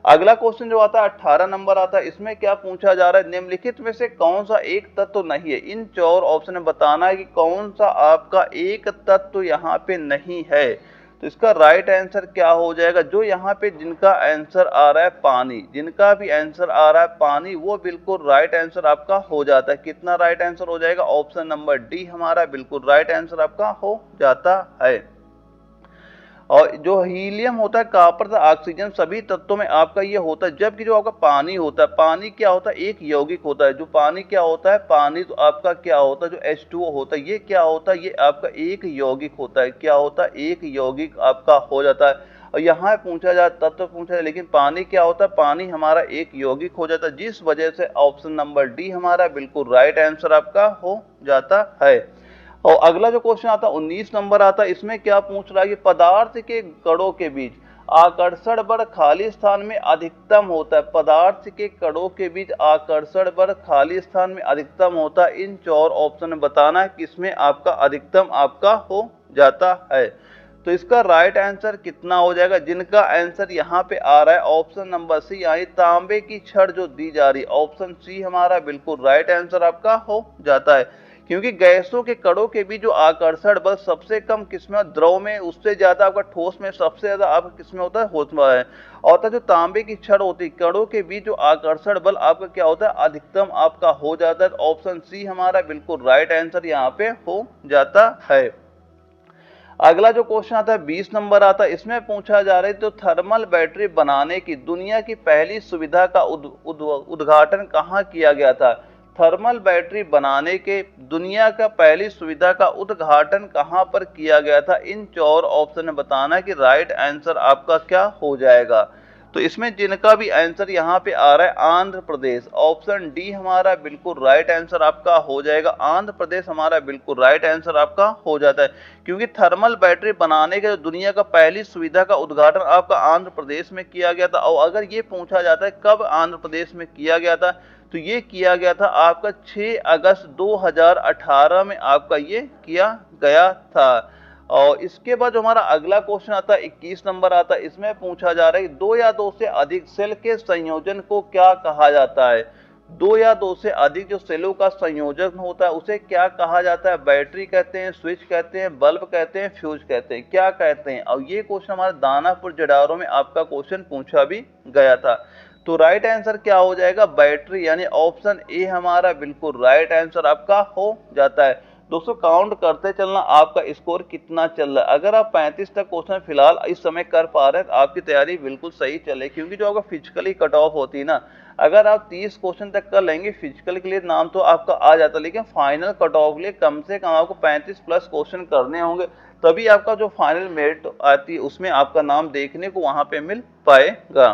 A: अगला क्वेश्चन जो आता है 18 नंबर आता है, इसमें क्या पूछा जा रहा है, निम्नलिखित में से कौन सा एक तत्व नहीं है। इन 4 ऑप्शन में बताना है कि कौन सा आपका एक तत्व यहाँ पे नहीं है। तो इसका राइट आंसर क्या हो जाएगा, जो यहाँ पे जिनका आंसर आ रहा है पानी, जिनका भी आंसर आ रहा है पानी, वो बिल्कुल राइट आंसर आपका हो जाता है। कितना राइट आंसर हो जाएगा, ऑप्शन नंबर डी हमारा बिल्कुल राइट आंसर आपका हो जाता है। और जो हीलियम होता है, कॉपर तथा ऑक्सीजन सभी तत्वों में आपका ये होता है। जबकि जो आपका पानी होता है, पानी क्या होता है, एक यौगिक होता है। जो पानी क्या होता है, पानी तो आपका क्या होता है, जो H2O होता है, ये क्या होता है, ये आपका एक यौगिक होता है। क्या होता है, एक यौगिक आपका हो जाता है। और यहाँ पूछा जाए तत्व पूछा जाए, लेकिन पानी क्या होता है, पानी हमारा एक यौगिक हो जाता है, जिस वजह से ऑप्शन नंबर डी हमारा बिल्कुल राइट आंसर आपका हो जाता है। और अगला जो क्वेश्चन आता है 19 नंबर आता है, इसमें क्या पूछ रहा है कि पदार्थ के कणों के बीच आकर्षण बल खाली स्थान में अधिकतम होता है। पदार्थ के कणों के बीच आकर्षण बल खाली स्थान में अधिकतम होता है। इन 4 ऑप्शन में बताना है किसमें आपका अधिकतम आपका हो जाता है। तो इसका राइट आंसर कितना हो जाएगा, जिनका आंसर यहाँ पे आ रहा है ऑप्शन नंबर सी, यानी तांबे की छड़ जो दी जा रही है, ऑप्शन सी हमारा बिल्कुल राइट आंसर आपका हो जाता है। क्योंकि गैसों के कणों के बीच जो आकर्षण बल सबसे कम किसमें, द्रव में, उससे ज्यादा आपका ठोस में सबसे ज्यादा आपका किसमें होता है, ठोस में है। और जो तांबे की छड़ होती है, कणों के बीच जो आकर्षण बल आपका क्या होता है, अधिकतम आपका हो जाता है। ऑप्शन सी हमारा बिल्कुल राइट आंसर यहाँ पे हो जाता है। अगला जो क्वेश्चन आता है 20 नंबर आता है, इसमें पूछा जा रहा है तो थर्मल बैटरी बनाने की दुनिया की पहली सुविधा का उद्घाटन कहाँ किया गया था। थर्मल बैटरी बनाने के दुनिया का पहली सुविधा का उद्घाटन कहां पर किया गया था। इन 4 ऑप्शन में बताना है कि राइट आंसर आपका क्या हो जाएगा। तो इसमें जिनका भी आंसर यहाँ पे आ रहा है आंध्र प्रदेश, ऑप्शन डी हमारा बिल्कुल राइट आंसर आपका हो जाएगा। आंध्र प्रदेश हमारा बिल्कुल राइट आंसर आपका हो जाता है, क्योंकि थर्मल बैटरी बनाने के दुनिया का पहली सुविधा का उद्घाटन आपका आंध्र प्रदेश में किया गया था। और अगर ये पूछा जाता है कब आंध्र प्रदेश में किया गया था, तो ये किया गया था आपका 6 अगस्त 2018 में आपका ये किया गया था। और इसके बाद जो हमारा अगला क्वेश्चन आता है 21 नंबर आता है, इसमें पूछा जा रहा है 2 या 2 से अधिक सेल के संयोजन को क्या कहा जाता है। 2 या 2 से अधिक जो सेलों का संयोजन होता है उसे क्या कहा जाता है। बैटरी कहते हैं, स्विच कहते हैं, बल्ब कहते हैं, फ्यूज कहते हैं, क्या कहते हैं। और ये क्वेश्चन हमारे दानापुर जडारो में आपका क्वेश्चन पूछा भी गया था। तो राइट आंसर क्या हो जाएगा, बैटरी, यानी ऑप्शन ए हमारा बिल्कुल राइट आंसर आपका हो जाता है। दोस्तों काउंट करते चलना आपका स्कोर कितना चल रहा है। अगर आप 35 तक क्वेश्चन फिलहाल इस समय कर पा रहे हैं तो आपकी तैयारी बिल्कुल सही चले, क्योंकि जो आपका फिजिकली कट ऑफ होती है ना, अगर आप 30 क्वेश्चन तक कर लेंगे फिजिकल के लिए नाम तो आपका आ जाता है, लेकिन फाइनल कट ऑफ के लिए कम से कम आपको 35 प्लस क्वेश्चन करने होंगे, तभी आपका जो फाइनल मेरिट आती है उसमें आपका नाम देखने को वहां पे मिल पाएगा।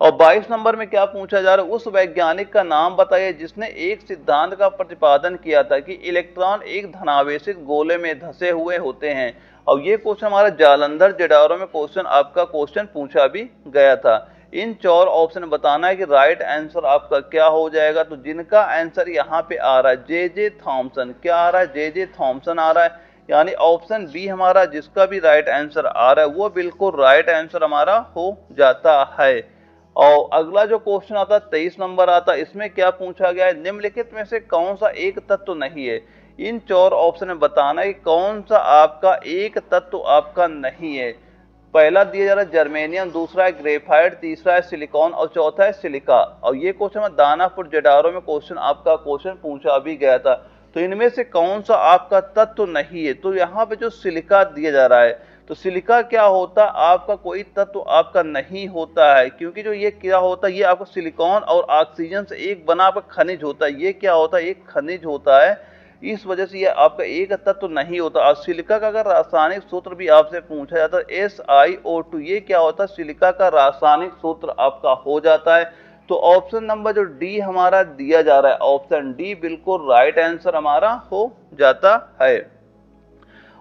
A: और 22 नंबर में क्या पूछा जा रहा है, उस वैज्ञानिक का नाम बताइए जिसने एक सिद्धांत का प्रतिपादन किया था कि इलेक्ट्रॉन एक धनावेशित गोले में धंसे हुए होते हैं। और ये क्वेश्चन हमारा जालंधर जेडारो में क्वेश्चन आपका क्वेश्चन पूछा भी गया था। इन 4 ऑप्शन बताना है कि राइट आंसर आपका क्या हो जाएगा। तो जिनका आंसर यहाँ पे आ रहा है जे थॉमसन, क्या आ रहा है जे थॉमसन आ रहा है, यानी ऑप्शन बी हमारा जिसका भी राइट आंसर आ रहा है वो बिल्कुल राइट आंसर हमारा हो जाता है। और अगला जो क्वेश्चन आता है 23 नंबर आता है, इसमें क्या पूछा गया है, निम्नलिखित में से कौन सा एक तत्व नहीं है। इन 4 ऑप्शन में बताना है कौन सा आपका एक तत्व आपका नहीं है। पहला दिया जा रहा है जर्मेनियम, दूसरा है ग्रेफाइट, तीसरा है सिलिकॉन और चौथा है सिलिका। और ये क्वेश्चन दानापुर जेडारो में क्वेश्चन आपका क्वेश्चन पूछा भी गया था। तो इनमें से कौन सा आपका तत्व नहीं है, तो यहाँ पे जो सिलिका दिया जा रहा है, तो सिलिका क्या होता है, आपका कोई तत्व आपका नहीं होता है, क्योंकि जो ये क्या होता है, ये आपका सिलिकॉन और ऑक्सीजन से एक बना आपका खनिज होता है। ये क्या होता है, एक खनिज होता है, इस वजह से ये आपका एक तत्व नहीं होता। और सिलिका का अगर रासायनिक सूत्र भी आपसे पूछा जाता है SiO2, ये क्या होता है, सिलिका का रासायनिक सूत्र आपका हो जाता है। तो ऑप्शन नंबर जो डी हमारा दिया जा रहा है, ऑप्शन डी बिल्कुल राइट आंसर हमारा हो जाता है।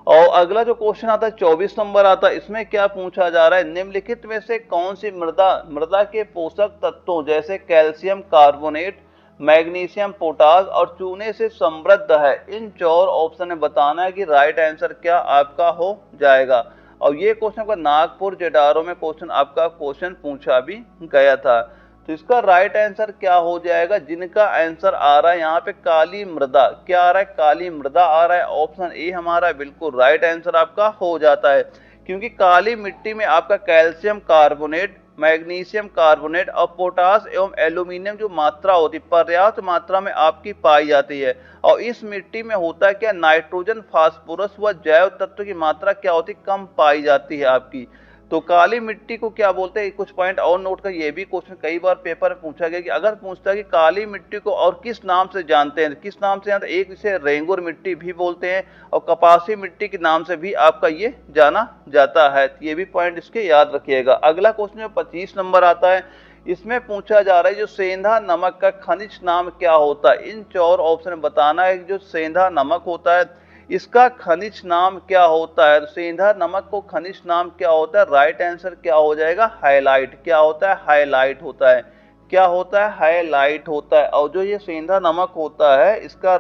A: और अगला जो क्वेश्चन आता है 24 नंबर आता है, इसमें क्या पूछा जा रहा है, निम्नलिखित में से कौन सी मृदा के पोषक तत्वों जैसे कैल्शियम कार्बोनेट, मैग्नीशियम, पोटास और चूने से समृद्ध है। इन 4 ऑप्शन में बताना है कि राइट आंसर क्या आपका हो जाएगा। और ये क्वेश्चन आपका नागपुर जेडारो में क्वेश्चन आपका क्वेश्चन पूछा भी गया था। तो इसका राइट आंसर क्या हो जाएगा, जिनका आंसर आ रहा है यहाँ पे काली मृदा, क्या आ रहा है, काली मृदा आ रहा है। ऑप्शन ए हमारा बिल्कुल राइट आंसर आपका हो जाता है, क्योंकि काली मिट्टी में आपका कैल्शियम कार्बोनेट, मैग्नीशियम कार्बोनेट और पोटास एवं एल्यूमिनियम जो मात्रा होती है पर्याप्त मात्रा में आपकी पाई जाती है। और इस मिट्टी में होता है क्या, नाइट्रोजन, फास्फोरस व जैव तत्व की मात्रा क्या होती है, कम पाई जाती है आपकी। तो काली मिट्टी को क्या बोलते हैं, कुछ पॉइंट और नोट कर, ये भी क्वेश्चन कई बार पेपर में पूछा गया कि अगर पूछता है कि काली मिट्टी को और किस नाम से जानते हैं, किस नाम से जानते हैं, एक इसे रेंगुर मिट्टी भी बोलते हैं और कपासी मिट्टी के नाम से भी आपका ये जाना जाता है। ये भी पॉइंट इसके याद रखिएगा। अगला क्वेश्चन 25 नंबर आता है, इसमें पूछा जा रहा है जो सेंधा नमक का खनिज नाम क्या होता है। इन 4 ऑप्शन बताना है जो सेंधा नमक होता है इसका खनिज नाम क्या होता है। सेंधा नमक को खनिज नाम क्या होता है, राइट आंसर क्या हो जाएगा, हाइलाइट। क्या होता है, हाइलाइट होता है। क्या होता है, हाइलाइट होता है। और जो ये सेंधा नमक होता है इसका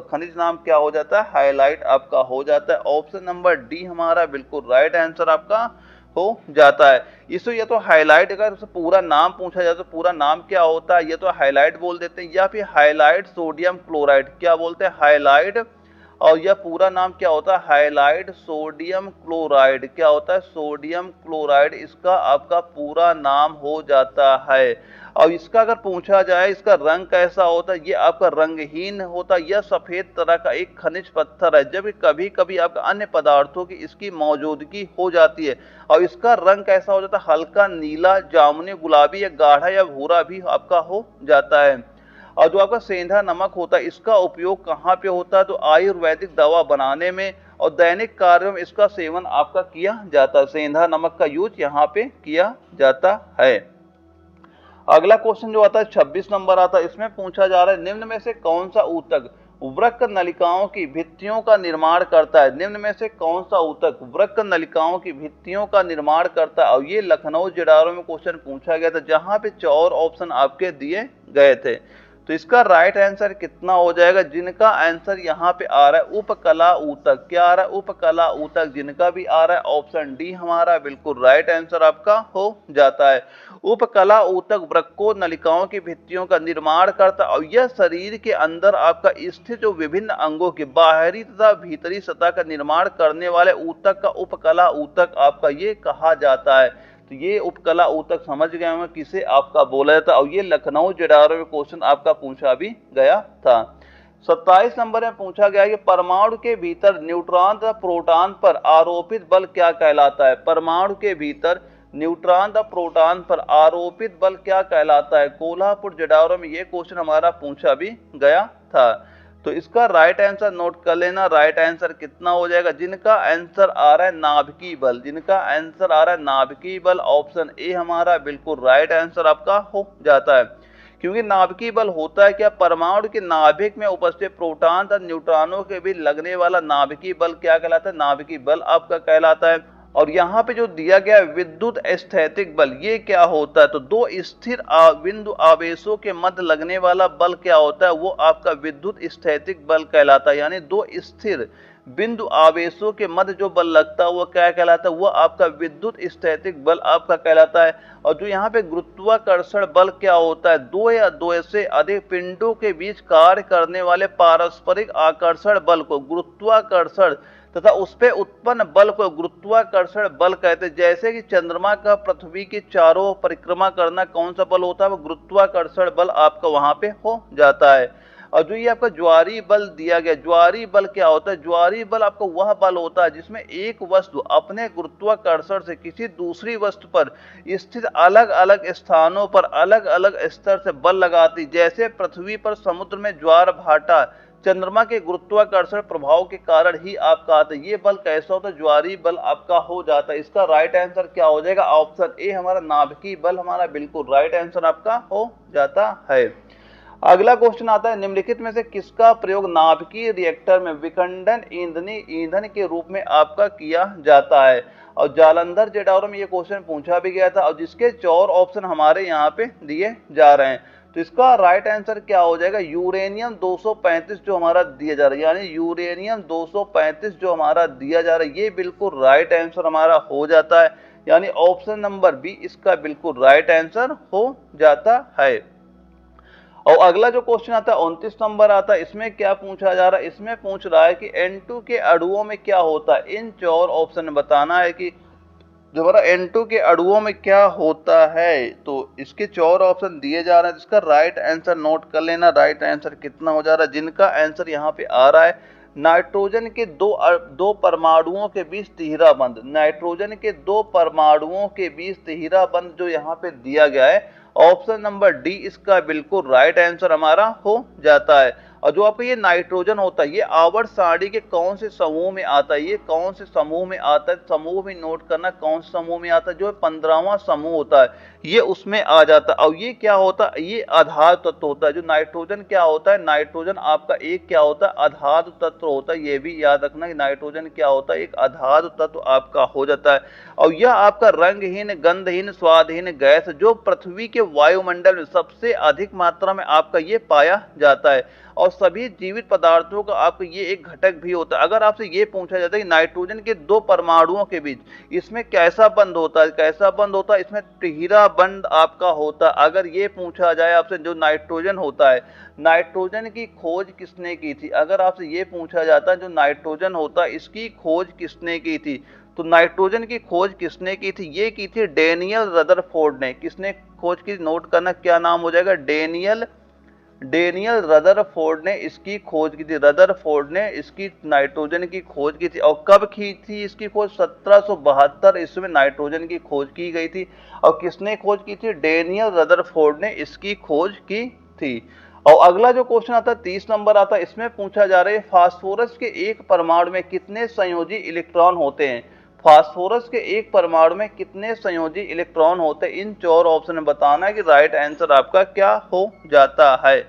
A: खनिज नाम क्या हो जाता है, हाइलाइट आपका हो जाता है। ऑप्शन नंबर डी हमारा बिल्कुल राइट आंसर आपका हो जाता है। इसको या तो हाईलाइट, अगर उससे पूरा नाम पूछा जाए तो पूरा नाम क्या होता है, या तो हाईलाइट बोल देते हैं या फिर हाईलाइट सोडियम क्लोराइड, क्या बोलते हैं, हाईलाइट। और यह पूरा नाम क्या होता है, हाइलाइट सोडियम क्लोराइड। क्या होता है, सोडियम क्लोराइड इसका आपका पूरा नाम हो जाता है। और इसका अगर पूछा जाए इसका रंग कैसा होता है, ये आपका रंगहीन होता है, यह सफेद तरह का एक खनिज पत्थर है, जबकि कभी कभी आपका अन्य पदार्थों की इसकी मौजूदगी हो जाती है। और इसका रंग कैसा हो जाता है, हल्का नीला, जामुनी, गुलाबी या गाढ़ा या भूरा भी आपका हो जाता है। और जो आपका सेंधा नमक होता है इसका उपयोग कहाँ पे होता है, तो आयुर्वेदिक दवा बनाने में और दैनिक कार्यों में इसका सेवन आपका किया जाता है। सेंधा नमक का यूज यहाँ पे किया जाता है। अगला क्वेश्चन जो आता है 26 नंबर आता है, इसमें पूछा जा रहा है निम्न में से कौन सा ऊतक वृक्क नलिकाओं की भित्तियों का निर्माण करता है। निम्न में से कौन सा ऊतक वृक्क नलिकाओं की भित्तियों का निर्माण करता है। और ये लखनऊ जेडारो में क्वेश्चन पूछा गया था, जहां पे 4 ऑप्शन आपके दिए गए थे। तो इसका राइट आंसर कितना हो जाएगा, जिनका आंसर यहाँ पे आ रहा है उपकला ऊतक। क्या आ रहा है, उपकला ऊतक। जिनका भी आ रहा है ऑप्शन डी हमारा बिल्कुल राइट आंसर आपका हो जाता है। उपकला ऊतक वृक्को नलिकाओं की भित्तियों का निर्माण करता है और यह शरीर के अंदर आपका स्थित जो विभिन्न अंगों की बाहरी तथा भीतरी सतह का निर्माण करने वाले ऊतक का उपकला ऊतक आपका ये कहा जाता है। तो ये उपकला ऊतक समझ गए होंगे किसे आपका बोला जाता है। और ये लखनऊ जेडारो में क्वेश्चन आपका पूछा भी गया था। 27 नंबर में पूछा गया है कि परमाणु के भीतर न्यूट्रॉन तथा प्रोटॉन पर आरोपित बल क्या कहलाता है। परमाणु के भीतर न्यूट्रॉन तथा प्रोटॉन पर आरोपित बल क्या कहलाता है। कोल्हापुर JEE में ये क्वेश्चन हमारा पूछा भी गया था। तो इसका राइट आंसर नोट कर लेना। राइट आंसर कितना हो जाएगा, जिनका आंसर आ रहा है नाभिकीय बल, जिनका आंसर आ रहा है नाभिकीय बल, ऑप्शन ए हमारा बिल्कुल राइट आंसर आपका हो जाता है। क्योंकि नाभिकीय बल होता है क्या, परमाणु के नाभिक में उपस्थित प्रोटॉन तथा न्यूट्रॉनों के बीच लगने वाला नाभिकीय बल क्या कहलाता है, नाभिकीय बल आपका कहलाता है। और यहाँ पे जो दिया गया विद्युत स्थैतिक बल, ये क्या होता है, तो दो स्थिर बिंदु आवेशों के मध्य लगने वाला बल क्या होता है, वो आपका विद्युत स्थैतिक बल कहलाता है। यानी दो स्थिर बिंदु आवेशों के मध्य जो बल लगता है वो क्या कहलाता है, वो आपका विद्युत स्थैतिक बल आपका कहलाता है। और जो यहाँ पे गुरुत्वाकर्षण बल क्या होता है, दो या दो से अधिक पिंडों के बीच कार्य करने वाले पारस्परिक आकर्षण बल को गुरुत्वाकर्षण तथा उस पे उत्पन्न बल को गुरुत्वाकर्षण बल कहते हैं। जैसे कि चंद्रमा का पृथ्वी के चारों परिक्रमा करना कौन सा बल होता है, वो गुरुत्वाकर्षण बल आपका वहां पे हो जाता है। और जो ये आपका ज्वारीय बल दिया गया, ज्वारीय बल क्या होता है, ज्वारीय बल आपका वह बल होता है जिसमें एक वस्तु अपने गुरुत्वाकर्षण से किसी दूसरी वस्तु पर स्थित अलग अलग स्थानों पर अलग अलग स्तर से बल लगाती। जैसे पृथ्वी पर समुद्र में ज्वार भाटा चंद्रमा के गुरुत्वाकर्षण प्रभाव के कारण ही आपका आता है। ये बल कैसा होता है, ज्वारीय बल आपका हो जाता है। इसका राइट आंसर क्या हो जाएगा, ऑप्शन ए हमारा नाभिकीय बल हमारा बिल्कुल राइट आंसर आपका हो जाता है। अगला क्वेश्चन आता है, निम्नलिखित में से किसका प्रयोग नाभिकीय रिएक्टर में विखंडन ईंधन के रूप में आपका किया जाता है। और जालंधर JEE में ये क्वेश्चन पूछा भी गया था और जिसके 4 ऑप्शन हमारे यहाँ पे दिए जा रहे हैं। तो इसका राइट आंसर क्या हो जाएगा, यूरेनियम 235 जो हमारा दिया जा रहा है, यानी यूरेनियम 235 जो हमारा दिया जा रहा है, ये बिल्कुल राइट आंसर हमारा हो जाता है। यानी ऑप्शन नंबर बी इसका बिल्कुल राइट आंसर हो जाता है। और अगला जो क्वेश्चन आता है 29 नंबर आता है, इसमें क्या पूछा जा रहा है, इसमें पूछ रहा है कि N2 के अणुओं में क्या होता है। इन 4 ऑप्शन में बताना है कि जो हमारा N2 के अणुओं में क्या होता है। तो इसके 4 ऑप्शन दिए जा रहे हैं, जिसका राइट आंसर नोट कर लेना। राइट आंसर कितना हो जा रहा है, जिनका आंसर यहाँ पे आ रहा है नाइट्रोजन के दो परमाणुओं के बीच तिहरा बंध, नाइट्रोजन के 2 परमाणुओं के बीच तिहरा बंध जो यहाँ पे दिया गया है, ऑप्शन नंबर डी इसका बिल्कुल राइट आंसर हमारा हो जाता है। और जो आपका ये नाइट्रोजन होता है, ये आवर्त सारणी के कौन से समूह में आता है, ये कौन से समूह में आता है, समूह में नोट करना कौन से समूह में आता है, जो 15वां समूह होता है ये उसमें आ जाता है। और ये क्या होता है, ये आधार तत्व होता है। जो नाइट्रोजन क्या होता है, नाइट्रोजन आपका एक क्या होता है, आधार तत्व होता है। ये भी याद रखना कि नाइट्रोजन क्या होता है, एक आधार तत्व आपका हो जाता है। और यह आपका रंगहीन गंधहीन स्वादहीन गैस जो पृथ्वी के वायुमंडल में सबसे अधिक मात्रा में आपका ये पाया जाता है। और सभी जीवित पदार्थों का आपको ये एक घटक भी होता है। अगर आपसे ये पूछा जाता है कि नाइट्रोजन के 2 परमाणुओं के बीच इसमें कैसा बंध होता है, कैसा बंध होता है, इसमें तिहरा बंध आपका होता है। अगर ये पूछा जाए आपसे जो नाइट्रोजन होता है, नाइट्रोजन की खोज किसने की थी, अगर आपसे ये पूछा जाता है जो नाइट्रोजन होता है इसकी खोज किसने की थी, तो नाइट्रोजन की खोज किसने की थी, ये की थी डेनियल रदरफोर्ड ने। किसने खोज की, नोट करना क्या नाम हो जाएगा, डेनियल रदरफोर्ड ने इसकी खोज की थी। रदरफोर्ड ने इसकी नाइट्रोजन की खोज की थी। और कब की थी इसकी खोज, 1772 ईस्वी में नाइट्रोजन की खोज की गई थी। और किसने खोज की थी, डेनियल रदरफोर्ड ने इसकी खोज की थी। और अगला जो क्वेश्चन आता है 30 नंबर आता है, इसमें पूछा जा रहा है फास्फोरस के एक परमाणु में कितने संयोजी इलेक्ट्रॉन होते हैं। फास्फोरस के एक परमाणु में कितने संयोजी इलेक्ट्रॉन होते हैं, इन 4 ऑप्शन में बताना है कि राइट आंसर आपका क्या हो जाता है।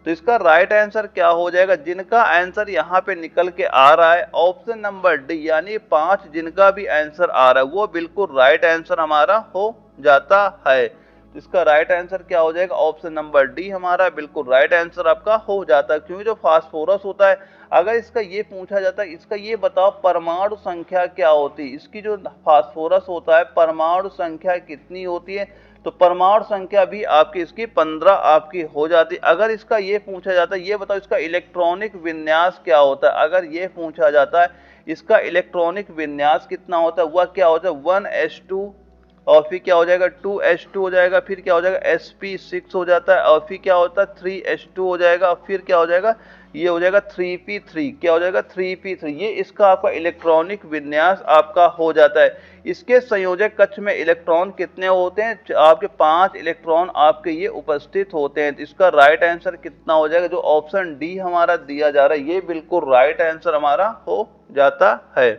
A: तो इसका राइट आंसर क्या हो जाएगा, जिनका आंसर यहाँ पे निकल के आ रहा है ऑप्शन नंबर डी, यानी 5 जिनका भी आंसर आ रहा है वो बिल्कुल राइट आंसर हमारा हो जाता है। तो इसका राइट आंसर क्या हो जाएगा, ऑप्शन नंबर डी हमारा बिल्कुल राइट आंसर आपका हो जाता है। क्योंकि जो फास्फोरस होता है, अगर इसका ये पूछा जाता है इसका ये बताओ परमाणु संख्या क्या होती है, इसकी जो फास्फोरस होता है परमाणु संख्या कितनी होती है, तो परमाणु संख्या भी आपकी इसकी 15 आपकी हो जाती है। अगर इसका ये पूछा जाता है ये बताओ इसका इलेक्ट्रॉनिक विन्यास क्या होता है, अगर ये पूछा जाता है इसका इलेक्ट्रॉनिक विन्यास कितना होता है, वह क्या होता है 1s2 और फिर क्या हो जाएगा 2s2 हो जाएगा, फिर क्या हो जाएगा sp6 हो जाता है और फिर क्या होता है 3s2 हो जाएगा, फिर क्या हो जाएगा ये हो जाएगा 3p3। क्या हो जाएगा 3p3। ये इसका आपका इलेक्ट्रॉनिक विन्यास आपका हो जाता है। इसके संयोजक कक्ष में इलेक्ट्रॉन कितने होते हैं? आपके 5 इलेक्ट्रॉन आपके ये उपस्थित होते हैं। तो इसका राइट आंसर कितना हो जाएगा? जो ऑप्शन डी हमारा दिया जा रहा है ये बिल्कुल राइट आंसर हमारा हो जाता है।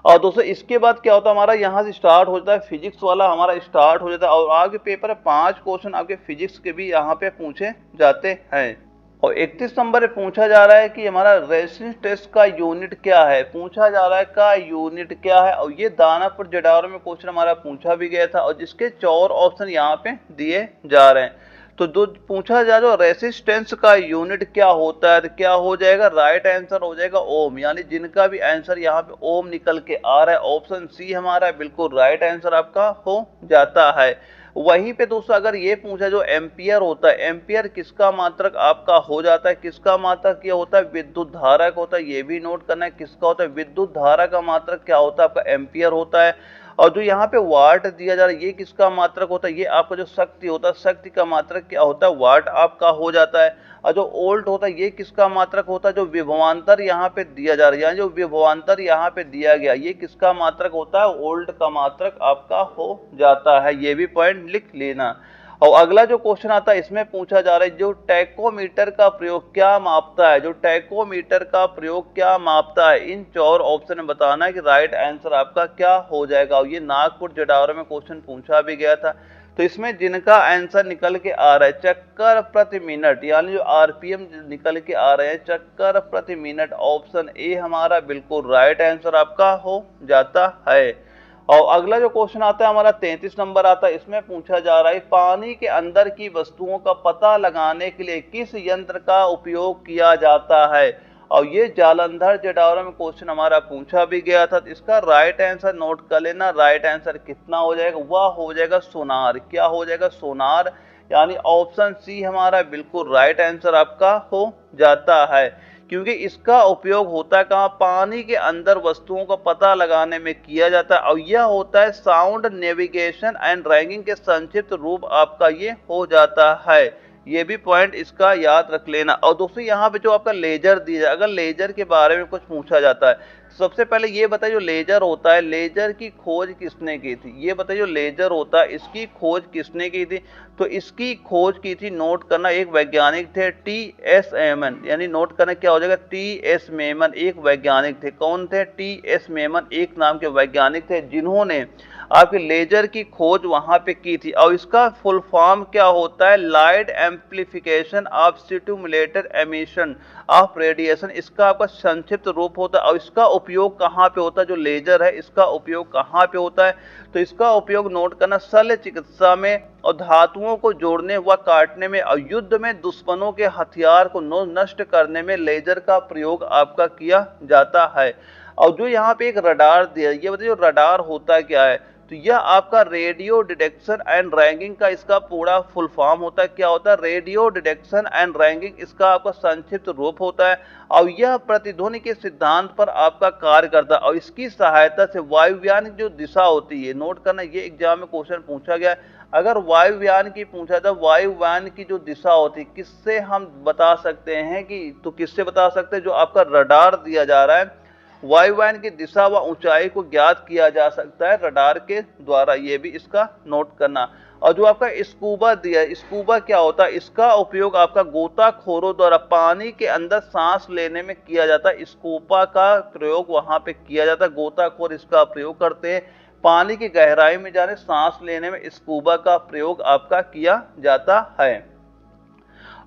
A: और दोस्तों इसके बाद क्या होता है, हमारा यहाँ से स्टार्ट हो जाता है फिजिक्स वाला हमारा स्टार्ट हो जाता है। और आगे पेपर है 5 क्वेश्चन आपके फिजिक्स के भी यहाँ पे पूछे जाते हैं। और 31 नंबर पे पूछा जा रहा है कि हमारा रेजिस्टेंस टेस्ट का यूनिट क्या है। पूछा जा रहा है का यूनिट क्या है, और ये दानापुर जडावर में क्वेश्चन हमारा पूछा भी गया था, और जिसके 4 ऑप्शन यहाँ पे दिए जा रहे हैं। तो जो पूछा जा जो रेसिस्टेंस का यूनिट क्या होता है, तो क्या हो जाएगा? राइट आंसर हो जाएगा ओम। यानी जिनका भी आंसर यहाँ पे ओम निकल के आ रहा है ऑप्शन सी हमारा बिल्कुल राइट आंसर आपका हो जाता है। वहीं पे दोस्तों अगर ये पूछा जो एम्पियर होता है, एम्पियर किसका मात्रक आपका हो जाता है? किसका मात्रक क्या होता है? विद्युत धारा का होता है। ये भी नोट करना है किसका होता है? विद्युत धारा का मात्रक क्या होता है? आपका एम्पियर होता है। और जो यहाँ पे वाट दिया जा रहा है ये किसका मात्रक होता है? ये आपका जो शक्ति होता है, शक्ति का मात्रक क्या होता है? वाट आपका हो जाता है। और जो वोल्ट होता है ये किसका मात्रक होता है? जो विभवांतर यहाँ पे दिया जा रहा है, जो विभवांतर यहाँ पे दिया गया ये किसका मात्रक होता है? वोल्ट का मात्रक आपका हो जाता है। ये भी पॉइंट लिख लेना। और अगला जो क्वेश्चन आता है इसमें पूछा जा रहा है जो टैकोमीटर का प्रयोग क्या मापता है? जो टैकोमीटर का प्रयोग क्या मापता है? इन 4 ऑप्शन में बताना है कि राइट आंसर आपका क्या हो जाएगा। और ये नागपुर जडावर में क्वेश्चन पूछा भी गया था। तो इसमें जिनका आंसर निकल के आ रहा है चक्कर प्रति मिनट, यानी जो आरपीएम निकल के आ रहे हैं चक्कर प्रति मिनट, ऑप्शन ए हमारा बिल्कुल राइट आंसर आपका हो जाता है। और अगला जो क्वेश्चन आता है हमारा 33 नंबर आता है। इसमें पूछा जा रहा है पानी के अंदर की वस्तुओं का पता लगाने के लिए किस यंत्र का उपयोग किया जाता है? और ये जालंधर जडावर में क्वेश्चन हमारा पूछा भी गया था। तो इसका राइट आंसर नोट कर लेना। राइट आंसर कितना हो जाएगा? वह हो जाएगा सोनार। क्या हो जाएगा? सोनार। यानी ऑप्शन सी हमारा बिल्कुल राइट आंसर आपका हो जाता है, क्योंकि इसका उपयोग होता है कहाँ? पानी के अंदर वस्तुओं का पता लगाने में किया जाता है। और यह होता है साउंड नेविगेशन एंड रैंकिंग के संक्षिप्त रूप आपका ये हो जाता है। ये भी पॉइंट इसका याद रख लेना। और दोस्तों यहाँ पे जो आपका लेजर दिया जाए, अगर लेजर के बारे में कुछ पूछा जाता है सबसे पहले ये बताइए जो लेजर होता है लेजर की खोज किसने की थी? ये बताइए जो लेजर होता है इसकी खोज किसने की थी? तो इसकी खोज की थी, नोट करना, एक वैज्ञानिक थे टी.एस. मेमन। यानी नोट करना क्या हो जाएगा? टी.एस. मेमन एक वैज्ञानिक थे। कौन थे? टी.एस. मेमन एक नाम के वैज्ञानिक थे जिन्होंने आपके लेजर की खोज वहां पे की थी। और इसका फुल फॉर्म क्या होता है? Light amplification of stimulated emission of radiation, इसका आपका संक्षिप्त रूप होता है। और इसका उपयोग कहाँ पे होता है? जो लेजर है इसका उपयोग कहाँ पे होता है? तो इसका उपयोग नोट करना शल्य चिकित्सा में, और धातुओं को जोड़ने व काटने में, और युद्ध में दुश्मनों के हथियार को नष्ट करने में लेजर का प्रयोग आपका किया जाता है। और जो यहाँ पे एक रडार दिया, ये बताइए जो रडार होता क्या है? तो यह आपका रेडियो डिटेक्शन एंड रैंकिंग का इसका पूरा फुल फॉर्म होता है। क्या होता है? रेडियो डिटेक्शन एंड रैंकिंग, इसका आपका संक्षिप्त रूप होता है। और यह प्रतिध्वनि के सिद्धांत पर आपका कार्य करता है। और इसकी सहायता से वायुयान की जो दिशा होती है, नोट करना, ये एग्जाम में क्वेश्चन पूछा गया है। अगर वायुयान की पूछा था, वायुयान की जो दिशा होती है किससे हम बता सकते हैं कि, तो किससे बता सकते हैं? जो आपका रडार दिया जा रहा है वायुयान की दिशा व ऊंचाई को ज्ञात किया जा सकता है रडार के द्वारा। ये भी इसका नोट करना। और जो आपका स्कूबा दिया है, स्कूबा क्या होता है? इसका उपयोग आपका गोताखोरों द्वारा पानी के अंदर सांस लेने में किया जाता है। स्कूबा का प्रयोग वहां पे किया जाता है, गोताखोर इसका प्रयोग करते हैं पानी की गहराई में जाने सांस लेने में स्कूबा का प्रयोग आपका किया जाता है।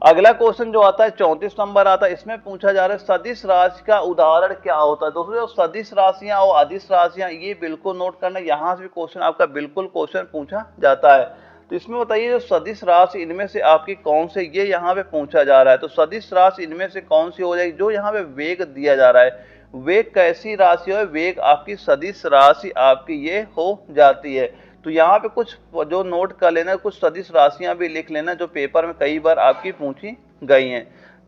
A: अगला क्वेश्चन जो आता है 34 नंबर आता है। इसमें पूछा जा रहा है सदिश राशि का उदाहरण क्या होता है? दोस्तों सदिश राशियां और अदिश राशियां ये बिल्कुल नोट करना, यहां से भी क्वेश्चन आपका बिल्कुल क्वेश्चन पूछा जाता है। तो इसमें बताइए जो सदिश राशि इनमें से आपकी कौन से, ये यहाँ पे पूछा जा रहा है। तो सदिश राशि इनमें से कौन सी हो जाएगी? जो यहाँ पे वेग दिया जा रहा है, वेग कैसी राशि है? वेग आपकी सदिश राशि आपकी ये हो जाती है। तो यहाँ पे कुछ जो नोट कर लेना, कुछ सदिश राशियां भी लिख लेना जो पेपर में कई बार आपकी पूछी गई हैं।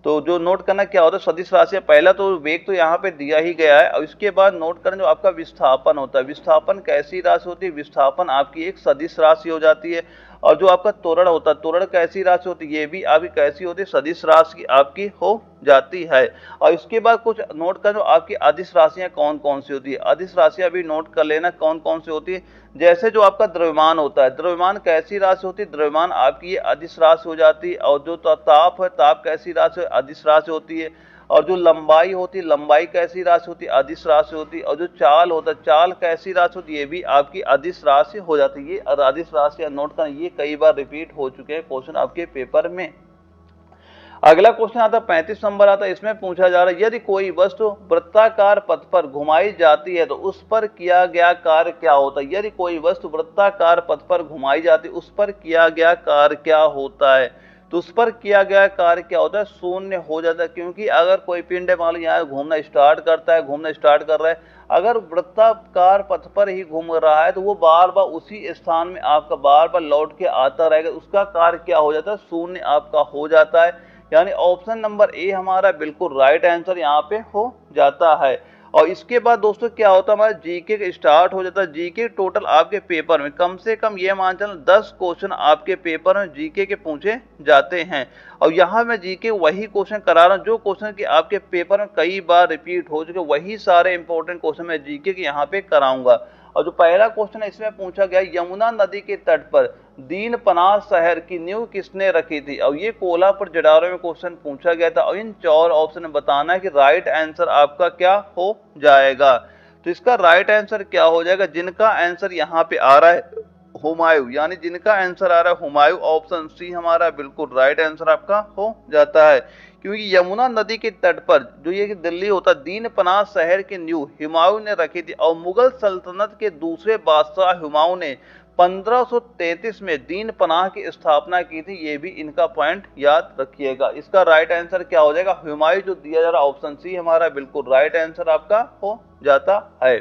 A: तो जो नोट करना क्या होता है सदिश राशियां, पहला तो वेग तो यहाँ पे दिया ही गया है। और इसके बाद नोट करना जो आपका विस्थापन होता है, विस्थापन कैसी राशि होती है? विस्थापन आपकी एक सदिश राशि हो जाती है। और जो आपका त्वरण होता है, त्वरण कैसी राशि होती है, ये भी आपकी कैसी होती है, सदिश राशि की आपकी हो जाती है। और इसके बाद कुछ नोट कर, जो आपकी अदिश राशियां कौन कौन सी होती है, अदिश राशियां भी नोट कर लेना कौन कौन सी होती है। जैसे जो आपका द्रव्यमान होता है, द्रव्यमान कैसी राशि होती है, द्रव्यमान आपकी ये अदिश राशि हो जाती है। और जो ताप है, ताप कैसी राशि है, अदिश राशि होती है। और जो लंबाई होती है, लंबाई कैसी राशि होती है, अदिश राशि होती है। और जो चाल होता है, चाल कैसी राशि होती है, ये भी आपकी अदिश राशि हो जाती है। ये अदिश राशि नोट करना, ये कई बार रिपीट हो चुके हैं क्वेश्चन आपके पेपर में। अगला क्वेश्चन आता है 35 नंबर आता है, इसमें पूछा जा रहा है यदि कोई वस्तु वृत्ताकार पथ पर घुमाई जाती है तो उस पर किया गया कार्य क्या होता है। यदि कोई वस्तु वृत्ताकार पथ पर घुमाई जाती है, उस पर किया गया कार्य क्या होता है। तो उस पर किया गया कार्य क्या होता है, शून्य हो जाता है। क्योंकि अगर कोई पिंड मान लो यहाँ घूमना स्टार्ट करता है, घूमना स्टार्ट कर रहा है, अगर वृत्ताकार पथ पर ही घूम रहा है तो वो बार बार उसी स्थान में आपका बार बार लौट के आता रहेगा, उसका कार्य क्या हो जाता है, शून्य आपका हो जाता है। यानी ऑप्शन नंबर ए हमारा बिल्कुल राइट आंसर यहाँ पे हो जाता है। और इसके बाद दोस्तों क्या होता है, हमारा जीके का स्टार्ट हो जाता है। जीके टोटल आपके पेपर में कम से कम ये मान चलो 10 क्वेश्चन आपके पेपर में जीके के पूछे जाते हैं। और यहाँ मैं जीके वही क्वेश्चन करा रहा हूँ जो क्वेश्चन की आपके पेपर में कई बार रिपीट हो चुके, वही सारे इंपॉर्टेंट क्वेश्चन मैं जीके के यहाँ पे कराऊंगा। और जो पहला क्वेश्चन है इसमें पूछा गया, यमुना नदी के तट पर दीनपनाह शहर की नींव किसने रखी थी। और ये कोल्हापुर जडारो में क्वेश्चन पूछा गया था। और इन 4 ऑप्शन में बताना है कि राइट आंसर आपका क्या हो जाएगा। तो इसका राइट आंसर क्या हो जाएगा, जिनका आंसर यहाँ पे आ रहा है हुमायूं, यानी जिनका आंसर आ रहा है हुमायूं, ऑप्शन सी हमारा बिल्कुल राइट आंसर आपका हो जाता है। क्योंकि यमुना नदी के तट पर जो ये दिल्ली होता, दीनपनाह शहर की नींव हुमायूं ने रखी थी। और मुगल सल्तनत के दूसरे बादशाह हुमायूं ने 1533 में दीनपनाह की स्थापना की थी। ये भी इनका पॉइंट याद रखिएगा। इसका राइट आंसर क्या हो जाएगा, हुमायूं जो दिया जा रहा ऑप्शन सी हमारा बिल्कुल राइट आंसर आपका हो जाता है।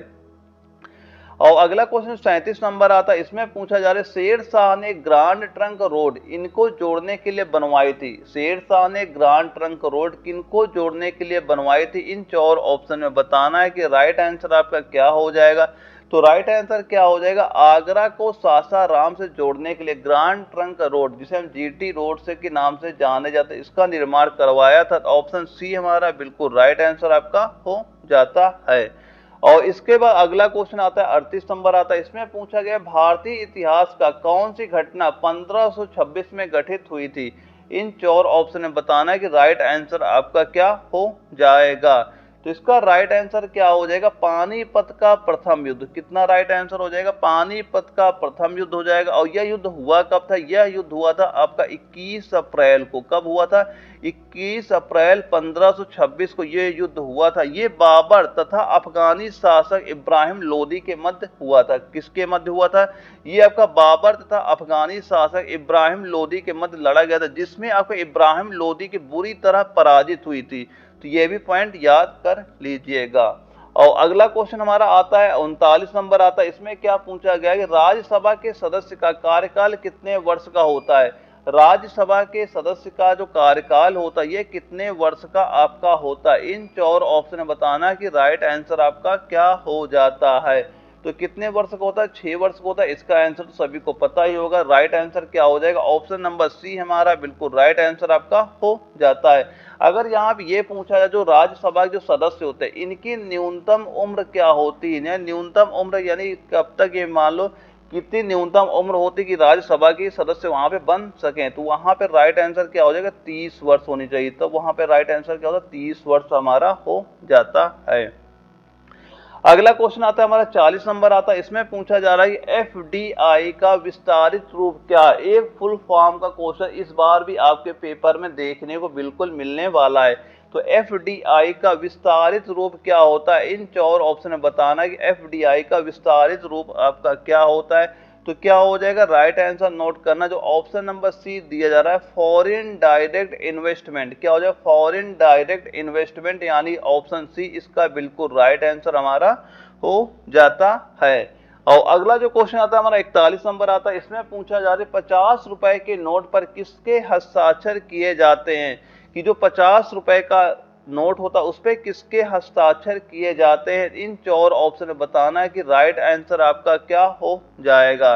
A: और अगला क्वेश्चन 37 नंबर आता है, इसमें पूछा जा रहा है शेर शाह ने ग्रांड ट्रंक रोड इनको जोड़ने के लिए बनवाई थी। शेर शाह ने ग्रांड ट्रंक रोड किनको जोड़ने के लिए बनवाई थी। इन 4 ऑप्शन में बताना है कि राइट आंसर आपका क्या हो जाएगा। तो राइट आंसर क्या हो जाएगा, आगरा को सासाराम से जोड़ने के लिए ग्रांड ट्रंक रोड, जिसे हम जीटी रोड से के नाम से जाने जाते हैं, इसका निर्माण करवाया था। ऑप्शन सी हमारा बिल्कुल राइट आंसर आपका हो जाता है। और इसके बाद अगला क्वेश्चन आता है 38 नंबर आता है, इसमें पूछा गया भारतीय इतिहास का कौन सी घटना 1526 में घटित हुई थी। इन 4 ऑप्शन में बताना है कि राइट आंसर आपका क्या हो जाएगा। तो इसका राइट आंसर क्या हो जाएगा, पानीपत का प्रथम युद्ध। कितना राइट आंसर हो जाएगा, पानीपत का प्रथम युद्ध हो जाएगा। और यह युद्ध हुआ कब था, यह युद्ध हुआ था आपका 21 अप्रैल को। कब हुआ था, 21 अप्रैल 1526 को यह युद्ध हुआ था। ये बाबर तथा अफगानी शासक इब्राहिम लोदी के मध्य हुआ था। किसके मध्य हुआ था, ये आपका बाबर तथा अफगानी शासक इब्राहिम लोदी के मध्य लड़ा गया था, जिसमें आपका इब्राहिम लोदी की बुरी तरह पराजित हुई थी। तो ये भी पॉइंट याद कर लीजिएगा। और अगला क्वेश्चन हमारा आता है 39 नंबर आता है, इसमें क्या पूछा गया कि राज्यसभा के सदस्य का कार्यकाल कितने वर्ष का होता है। राज्यसभा के सदस्य का जो कार्यकाल होता है ये कितने वर्ष का आपका होता है। इन 4 ऑप्शन में बताना है कि राइट आंसर आपका क्या हो जाता है। तो कितने वर्ष का होता है, 6 वर्ष का होता है। इसका आंसर तो सभी को पता ही होगा। राइट आंसर क्या हो जाएगा, ऑप्शन नंबर सी हमारा बिल्कुल राइट आंसर आपका हो जाता है। अगर यहाँ पे ये पूछा जाए जो राज्यसभा के जो सदस्य होते हैं इनकी न्यूनतम उम्र क्या होती है, न्यूनतम उम्र यानी कब तक, ये मान लो कितनी न्यूनतम उम्र होती कि राज्यसभा के सदस्य वहां पे बन सकें, तो वहां पे राइट आंसर क्या हो जाएगा, 30 वर्ष होनी चाहिए। तो वहां पे राइट आंसर क्या होता है, 30 वर्ष हमारा हो जाता है। अगला क्वेश्चन आता है हमारा 40 नंबर आता है, इसमें पूछा जा रहा है कि एफडीआई का विस्तारित रूप क्या है। एक फुल फॉर्म का क्वेश्चन इस बार भी आपके पेपर में देखने को बिल्कुल मिलने वाला है। तो एफडीआई का विस्तारित रूप क्या होता है, इन 4 ऑप्शन में बताना है कि एफडीआई का विस्तारित रूप आपका क्या होता है। तो क्या हो जाएगा, राइट आंसर नोट करना, जो ऑप्शन नंबर सी दिया जा रहा है फॉरेन डायरेक्ट इन्वेस्टमेंट। क्या हो जाएगा, फॉरेन डायरेक्ट इन्वेस्टमेंट, यानी ऑप्शन सी इसका बिल्कुल राइट आंसर हमारा हो जाता है। और अगला जो क्वेश्चन आता है हमारा 41 नंबर आता है, इसमें पूछा जा रहा है 50 रुपए के नोट पर किसके हस्ताक्षर किए जाते हैं। कि जो 50 रुपए का नोट होता है उस पर किसके हस्ताक्षर किए जाते हैं। इन 4 ऑप्शन में बताना है कि राइट आंसर आपका क्या हो जाएगा।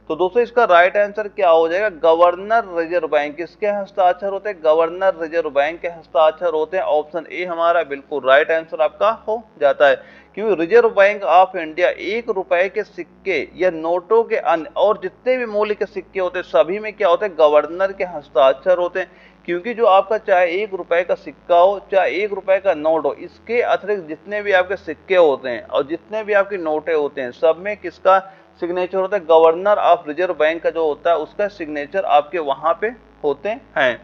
A: तो दोस्तों इसका राइट आंसर क्या हो जाएगा, गवर्नर रिजर्व बैंक। किसके हस्ताक्षर होते हैं, गवर्नर रिजर्व बैंक के हस्ताक्षर होते हैं। ऑप्शन ए हमारा बिल्कुल राइट आंसर आपका हो जाता है, क्योंकि रिजर्व बैंक ऑफ इंडिया 1 रुपए के सिक्के या नोटों के अन्य और जितने भी मूल्य के सिक्के होते हैं सभी में क्या होते हैं, गवर्नर के हस्ताक्षर होते हैं। क्योंकि जो आपका चाहे 1 रुपए का सिक्का हो चाहे 1 रुपए का नोट हो, इसके अतिरिक्त जितने भी आपके सिक्के होते हैं और जितने भी आपके नोटें होते हैं सब में किसका सिग्नेचर होता है, गवर्नर ऑफ रिजर्व बैंक का जो होता है उसका सिग्नेचर आपके वहां पे होते हैं।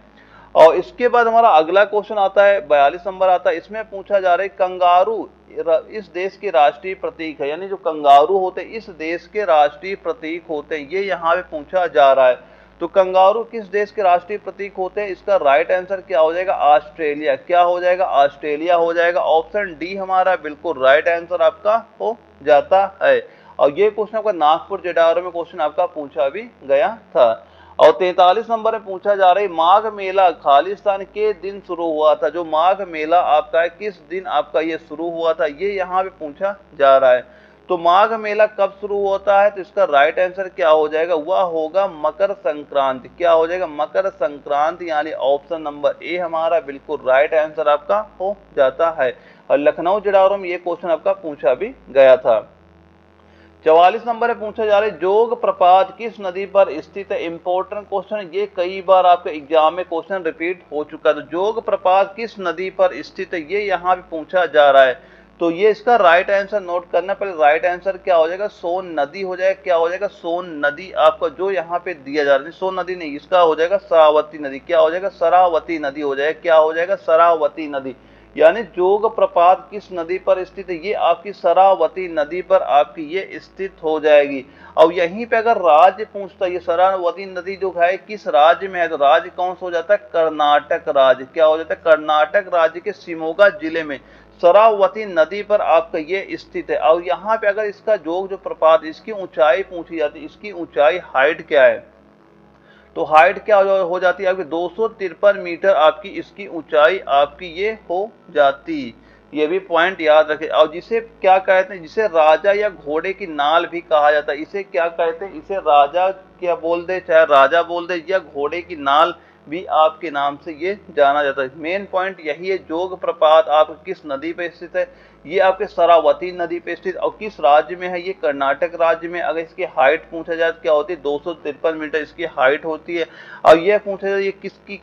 A: और इसके बाद हमारा अगला क्वेश्चन आता है 42 नंबर आता है। इसमें पूछा जा रहा है कंगारू इस देश के राष्ट्रीय प्रतीक है, यानी जो कंगारू होते हैं इस देश के राष्ट्रीय प्रतीक होते हैं, ये यहाँ पे पूछा जा रहा है। तो कंगारू किस देश के राष्ट्रीय प्रतीक होते हैं, इसका राइट आंसर क्या हो जाएगा, ऑस्ट्रेलिया। क्या हो जाएगा, ऑस्ट्रेलिया हो जाएगा। ऑप्शन डी हमारा बिल्कुल राइट आंसर आपका हो जाता है। और ये क्वेश्चन आपका नागपुर जेडीआरओ में क्वेश्चन आपका पूछा भी गया था। और 43 नंबर में पूछा जा रहा है माघ मेला खालिस्तान के दिन शुरू हुआ था। जो माघ मेला आपका है किस दिन आपका ये शुरू हुआ था, ये यहाँ पे पूछा जा रहा है। तो माघ मेला कब शुरू होता है, तो इसका राइट आंसर क्या हो जाएगा, वह होगा मकर संक्रांति। क्या हो जाएगा, मकर संक्रांति, यानी ऑप्शन नंबर ए हमारा बिल्कुल राइट आंसर आपका हो जाता है। और लखनऊ जेडीआरओ में ये क्वेश्चन आपका पूछा भी गया था। 44 नंबर में पूछा जा रहा है जोग प्रपात किस नदी पर स्थित है। इंपॉर्टेंट क्वेश्चन, ये कई बार आपके एग्जाम में क्वेश्चन रिपीट हो चुका है। तो जोग प्रपात किस नदी पर स्थित है, ये यहाँ पे पूछा जा रहा है। तो ये इसका राइट आंसर नोट करना, पहले राइट आंसर क्या हो जाएगा, सोन नदी हो जाएगा। क्या हो जाएगा, सोन नदी आपका जो यहाँ पे दिया जा रहा है, सोन नदी नहीं, इसका हो जाएगा शरावती नदी। क्या हो जाएगा, शरावती नदी हो जाएगा। क्या हो जाएगा, शरावती नदी। यानी जोग प्रपात किस नदी पर स्थित है, ये आपकी शरावती नदी पर आपकी ये स्थित हो जाएगी। और यहीं पे अगर राज्य पूछता है, ये शरावती नदी जो है किस राज्य में है, तो राज्य कौन सा हो जाता है, कर्नाटक राज्य। क्या हो जाता है, कर्नाटक राज्य के शिमोगा जिले में शरावती नदी पर आपका ये स्थित है। और यहाँ पे अगर इसका जोग जो प्रपात इसकी ऊंचाई पूछी जाती है, इसकी ऊंचाई हाइट क्या है, तो हाइट क्या हो जाती है आपकी 253 मीटर आपकी इसकी ऊंचाई आपकी ये हो जाती। ये भी पॉइंट याद रखें। और जिसे क्या कहते हैं, जिसे राजा या घोड़े की नाल भी कहा जाता है, इसे क्या कहते हैं, इसे राजा क्या बोल दे, चाहे राजा बोल दे या घोड़े की नाल भी आपके नाम से ये जाना जाता है। मेन पॉइंट यही है, जोग प्रपात आप किस नदी पे स्थित है, ये आपके शरावती नदी पे स्थित और किस राज्य में है, ये कर्नाटक राज्य में। अगर इसकी हाइट पूछा जाए तो क्या होती है, 253 मीटर इसकी हाइट होती है। और ये पूछा जाए ये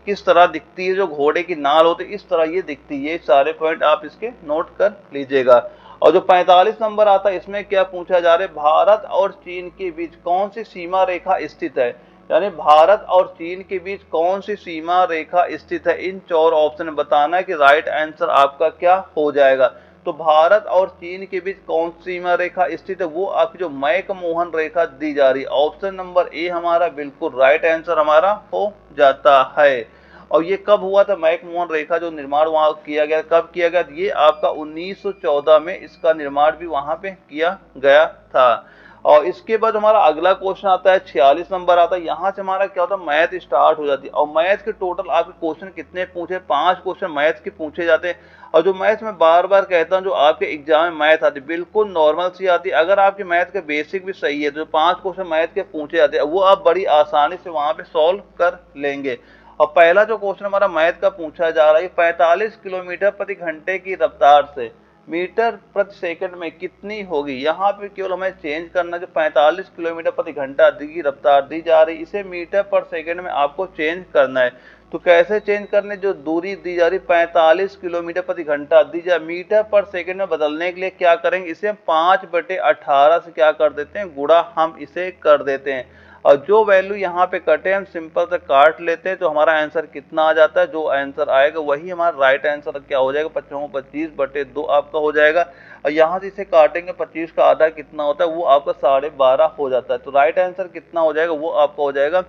A: किस तरह दिखती है, जो घोड़े की नाल होती है इस तरह ये दिखती है। ये सारे पॉइंट आप इसके नोट कर लीजिएगा। और जो 45 नंबर आता है इसमें क्या पूछा जा रहा है, भारत और चीन के बीच कौन सी सीमा रेखा स्थित है, यानी भारत और चीन के बीच कौन सी सीमा रेखा स्थित है। इन 4 ऑप्शन में बताना है कि राइट आंसर आपका क्या हो जाएगा। तो भारत और चीन के बीच कौन सी सीमा रेखा स्थित है, वो आपकी जो मैकमोहन रेखा दी जा रही है। ऑप्शन नंबर ए हमारा बिल्कुल राइट आंसर हमारा हो जाता है। और ये कब हुआ था, मैकमोहन रेखा जो निर्माण वहां किया गया, कब किया गया, ये आपका 1914 में इसका निर्माण भी वहां पे किया गया था। और इसके बाद हमारा अगला क्वेश्चन आता है 46 नंबर आता है। यहाँ से हमारा क्या होता है, मैथ स्टार्ट हो जाती है। और मैथ के टोटल आपके क्वेश्चन कितने पूछे, 5 क्वेश्चन मैथ के पूछे जाते हैं। और जो मैथ में बार बार कहता हूँ, जो आपके एग्जाम में मैथ आती है बिल्कुल नॉर्मल सी आती है। अगर आपके मैथ के बेसिक भी सही है तो जो 5 क्वेश्चन मैथ के पूछे जाते हैं वो आप बड़ी आसानी से वहां पे सॉल्व कर लेंगे। और पहला जो क्वेश्चन हमारा मैथ का पूछा जा रहा है, 45 किलोमीटर प्रति घंटे की रफ्तार से मीटर प्रति सेकंड में कितनी होगी। यहाँ पे केवल हमें चेंज करना, जो 45 किलोमीटर प्रति घंटा की रफ्तार दी जा रही, इसे मीटर पर सेकंड में आपको चेंज करना है। तो कैसे चेंज करने, जो दूरी दी जा रही 45 किलोमीटर प्रति घंटा दी जा मीटर पर सेकंड में बदलने के लिए क्या करेंगे, इसे 5/18 से क्या कर देते हैं, गुणा हम इसे कर देते हैं। और जो वैल्यू यहाँ पे कटे हम सिंपल से काट लेते हैं, तो हमारा आंसर कितना आ जाता है, जो आंसर आएगा वही हमारा राइट आंसर क्या हो जाएगा, 25/2 आपका हो जाएगा। और यहाँ से इसे काटेंगे 25 का आधा कितना होता है, वो आपका 12.5 हो जाता है। तो राइट आंसर कितना हो जाएगा, वो आपका हो जाएगा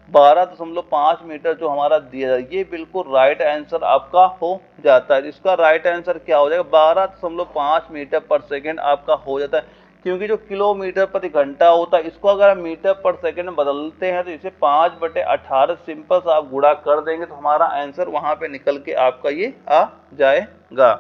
A: 12.5 मीटर जो हमारा दिया जाए। ये बिल्कुल राइट आंसर आपका हो जाता है। इसका राइट आंसर क्या हो जाएगा, 12.5 मीटर पर सेकेंड आपका हो जाता है। क्योंकि जो किलोमीटर प्रति घंटा होता है इसको अगर हम मीटर पर सेकंड में बदलते हैं तो इसे 5/18 सिंपल से आप गुणा कर देंगे तो हमारा आंसर वहां पे निकल के आपका ये आ जाएगा।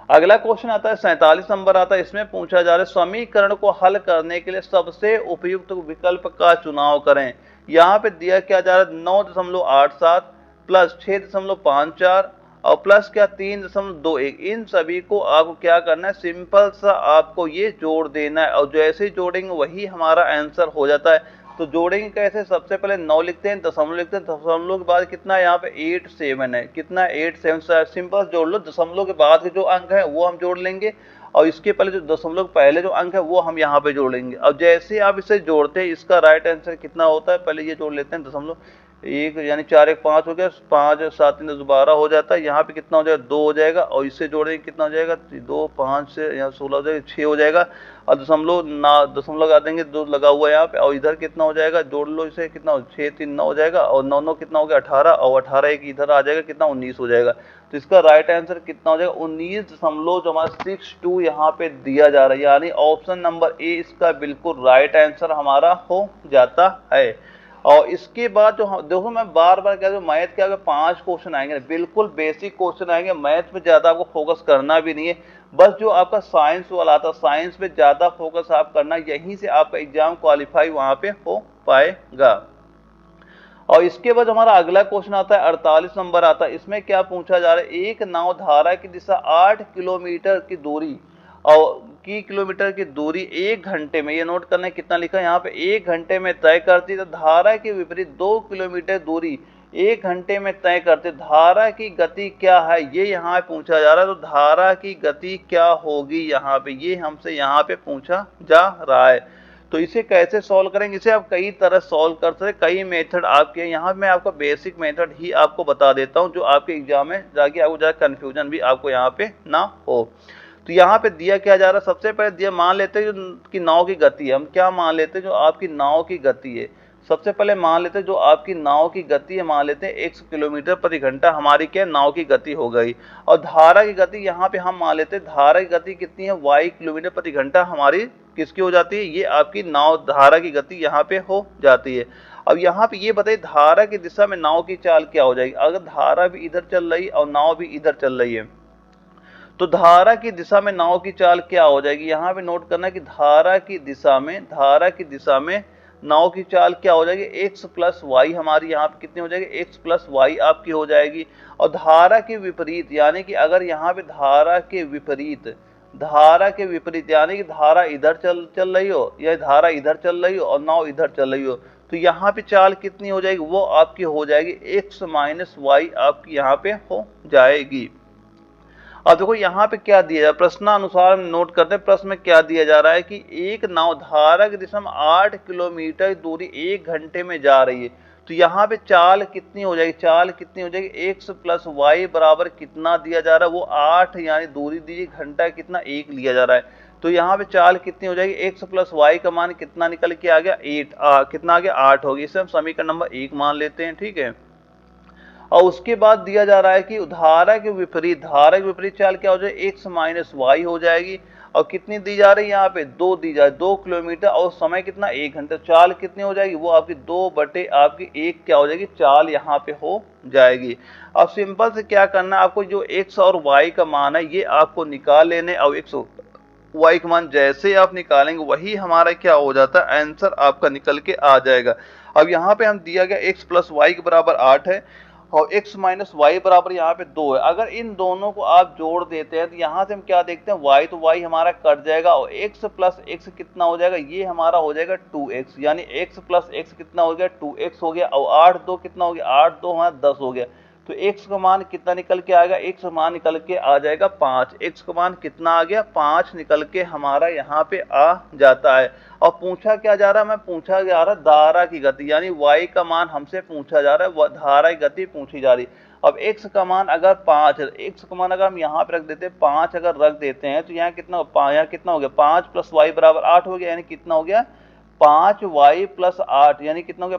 A: अगला क्वेश्चन आता है 47 नंबर आता है, इसमें पूछा जा रहा है समीकरण को हल करने के लिए सबसे उपयुक्त विकल्प का चुनाव करें। यहाँ पे दिया क्या जा रहा है 9.87 प्लस 6.54 और प्लस क्या 3.21। इन सभी को आपको क्या करना है, सिंपल सा आपको ये जोड़ देना है और जैसे ही जोड़ेंगे वही हमारा आंसर हो जाता है। तो जोड़ेंगे कैसे, सबसे पहले 9 लिखते हैं, दशमलव लिखते हैं, दशमलव के बाद कितना है यहाँ पे 87 है, कितना 87 सिंपल जोड़ लो। दशमलव के बाद के जो अंक है वो हम जोड़ लेंगे और इसके पहले जो दशमलव पहले जो अंक है वो हम यहाँ पे जोड़ लेंगे। अब जैसे आप इसे जोड़ते हैं इसका राइट आंसर कितना होता है, पहले ये जोड़ लेते हैं, दशमलव एक यानी 4 1 5 हो गया, 5 7 3 12 हो जाता है। यहाँ पे कितना हो जाएगा 2 हो जाएगा और इससे जोड़ेंगे कितना हो जाएगा 2 5 से यहाँ 16 हो जाएगा 6 हो जाएगा और दशमलव लगा देंगे 2 लगा हुआ है यहाँ पे और इधर कितना हो जाएगा, जोड़ लो इसे, कितना 6 3 9 हो जाएगा और 9 9 कितना हो गया 18 और 18 एक इधर आ जाएगा कितना 19 हो जाएगा। तो इसका राइट आंसर कितना हो जाएगा 19 जो हमारा 62 यहाँ पे दिया जा रहा है, यानी ऑप्शन नंबर ए इसका बिल्कुल राइट आंसर हमारा हो जाता है। और इसके बाद जो देखो मैं बार बार कह रहा हूँ मैथ के आगे 5 क्वेश्चन आएंगे, बिल्कुल बेसिक क्वेश्चन आएंगे, मैथ में ज्यादा आपको फोकस करना भी नहीं है, बस जो आपका साइंस वाला आता है साइंस पे ज्यादा फोकस आप करना, यहीं से आपका एग्जाम क्वालिफाई वहां पे हो पाएगा। और इसके बाद हमारा अगला क्वेश्चन आता है 48 नंबर आता है, इसमें क्या पूछा जा रहा है, एक नाव धारा की दिशा 8 किलोमीटर की दूरी और किलोमीटर की दूरी 1 घंटे में, ये नोट करना है कितना लिखा है यहाँ पे 1 घंटे में तय करती, तो धारा के विपरीत 2 किलोमीटर दूरी 1 घंटे में तय करते, धारा की गति क्या है ये यहाँ पूछा जा रहा है। तो धारा की गति क्या होगी यहाँ पे, ये हमसे यहाँ पे पूछा जा रहा है। तो इसे कैसे सॉल्व करेंगे, इसे आप कई तरह सॉल्व कर सकते, कई मेथड आपके, यहाँ मैं आपका बेसिक मेथड ही आपको बता देता हूँ जो आपके एग्जाम में जाके आपको ज़्यादा कन्फ्यूजन भी आपको यहाँ पे ना हो। तो यहाँ पे दिया क्या जा रहा है, सबसे पहले दिया मान लेते हैं जो कि नाव की गति है, हम क्या मान लेते हैं जो आपकी नाव की गति है, सबसे पहले मान लेते हैं जो आपकी नाव की गति है, मान लेते हैं 100 किलोमीटर प्रति घंटा हमारी क्या नाव की गति हो गई। और धारा की गति यहाँ पे हम मान लेते हैं धारा की गति कितनी है, y किलोमीटर प्रति घंटा हमारी किसकी हो जाती है, ये आपकी नाव धारा की गति यहाँ पे हो जाती है। अब यहाँ पे ये बताइए धारा की दिशा में नाव की चाल क्या हो जाएगी, अगर धारा भी इधर चल रही और नाव भी इधर चल रही है तो धारा की दिशा में नाव की चाल क्या हो जाएगी, यहाँ पे नोट करना है कि धारा की दिशा में नाव की चाल क्या हो जाएगी, x प्लस वाई हमारी यहाँ पे कितनी हो जाएगी, x प्लस वाई आपकी हो जाएगी। और धारा के विपरीत यानी कि अगर यहाँ पे धारा के विपरीत यानी कि धारा इधर चल रही हो या धारा इधर चल रही हो और नाव इधर चल रही हो, तो यहाँ पे चाल कितनी हो जाएगी, वो आपकी हो जाएगी x माइनस वाई आपकी यहाँ पे हो जाएगी। अब देखो यहाँ पे क्या दिया जा रहा है, प्रश्नानुसार हम नोट करते हैं, प्रश्न में क्या दिया जा रहा है कि एक नाव धारा की दिशा में 8 किलोमीटर दूरी 1 घंटे में जा रही है, तो यहाँ पे चाल कितनी हो जाएगी, x प्लस वाई बराबर कितना दिया जा रहा है, वो 8 यानी दूरी दीजिए, घंटा कितना 1 लिया जा रहा है, तो यहाँ पे चाल कितनी हो जाएगी, x प्लस वाई का मान कितना निकल के आ गया 8, कितना आ गया 8 होगी, इसे हम समीकरण नंबर 1 मान लेते हैं, ठीक है। और उसके बाद दिया जा रहा है कि धारा के विपरीत चाल क्या हो जाएगी, x माइनस वाई हो जाएगी और कितनी दी जा रही है यहाँ पे 2 दी जा रही, 2 किलोमीटर और समय कितना 1 घंटा, चाल कितनी हो जाएगी वो आपकी 2 बटे आपकी 1 क्या हो जाएगी चाल यहाँ पे हो जाएगी। अब सिंपल से क्या करना है आपको, जो x और y का मान है ये आपको निकाल लेने, और x y का मान जैसे आप निकालेंगे वही हमारा क्या हो जाता है आंसर आपका निकल के आ जाएगा। अब यहाँ पे हम दिया गया x प्लस वाई के बराबर 8 है और x माइनस वाई बराबर यहाँ पे 2 है, अगर इन दोनों को आप जोड़ देते हैं तो यहाँ से हम क्या देखते हैं y तो y हमारा कट जाएगा और x प्लस x कितना हो जाएगा, ये हमारा हो जाएगा 2x, यानी x प्लस x कितना हो गया 2x हो गया और 8 2 कितना हो गया 8 2 हमारा 10 हो गया, तो x का मान कितना निकल के आएगा, x का मान निकल के आ जाएगा 5, x का मान कितना आ गया 5 निकल के हमारा यहाँ पे आ जाता है। और पूछा क्या जा रहा है, मैं पूछा जा रहा धारा की गति, यानी y का मान हमसे पूछा जा रहा है, धारा की गति पूछी जा रही। अब x का मान अगर 5 है, x का मान अगर हम यहाँ पे रख देते हैं 5 अगर रख देते हैं तो यहाँ कितना हो गया 5 प्लस वाई बराबर 8 हो गया, यानी कितना हो गया 5y प्लस 8, यानी कितना हो गया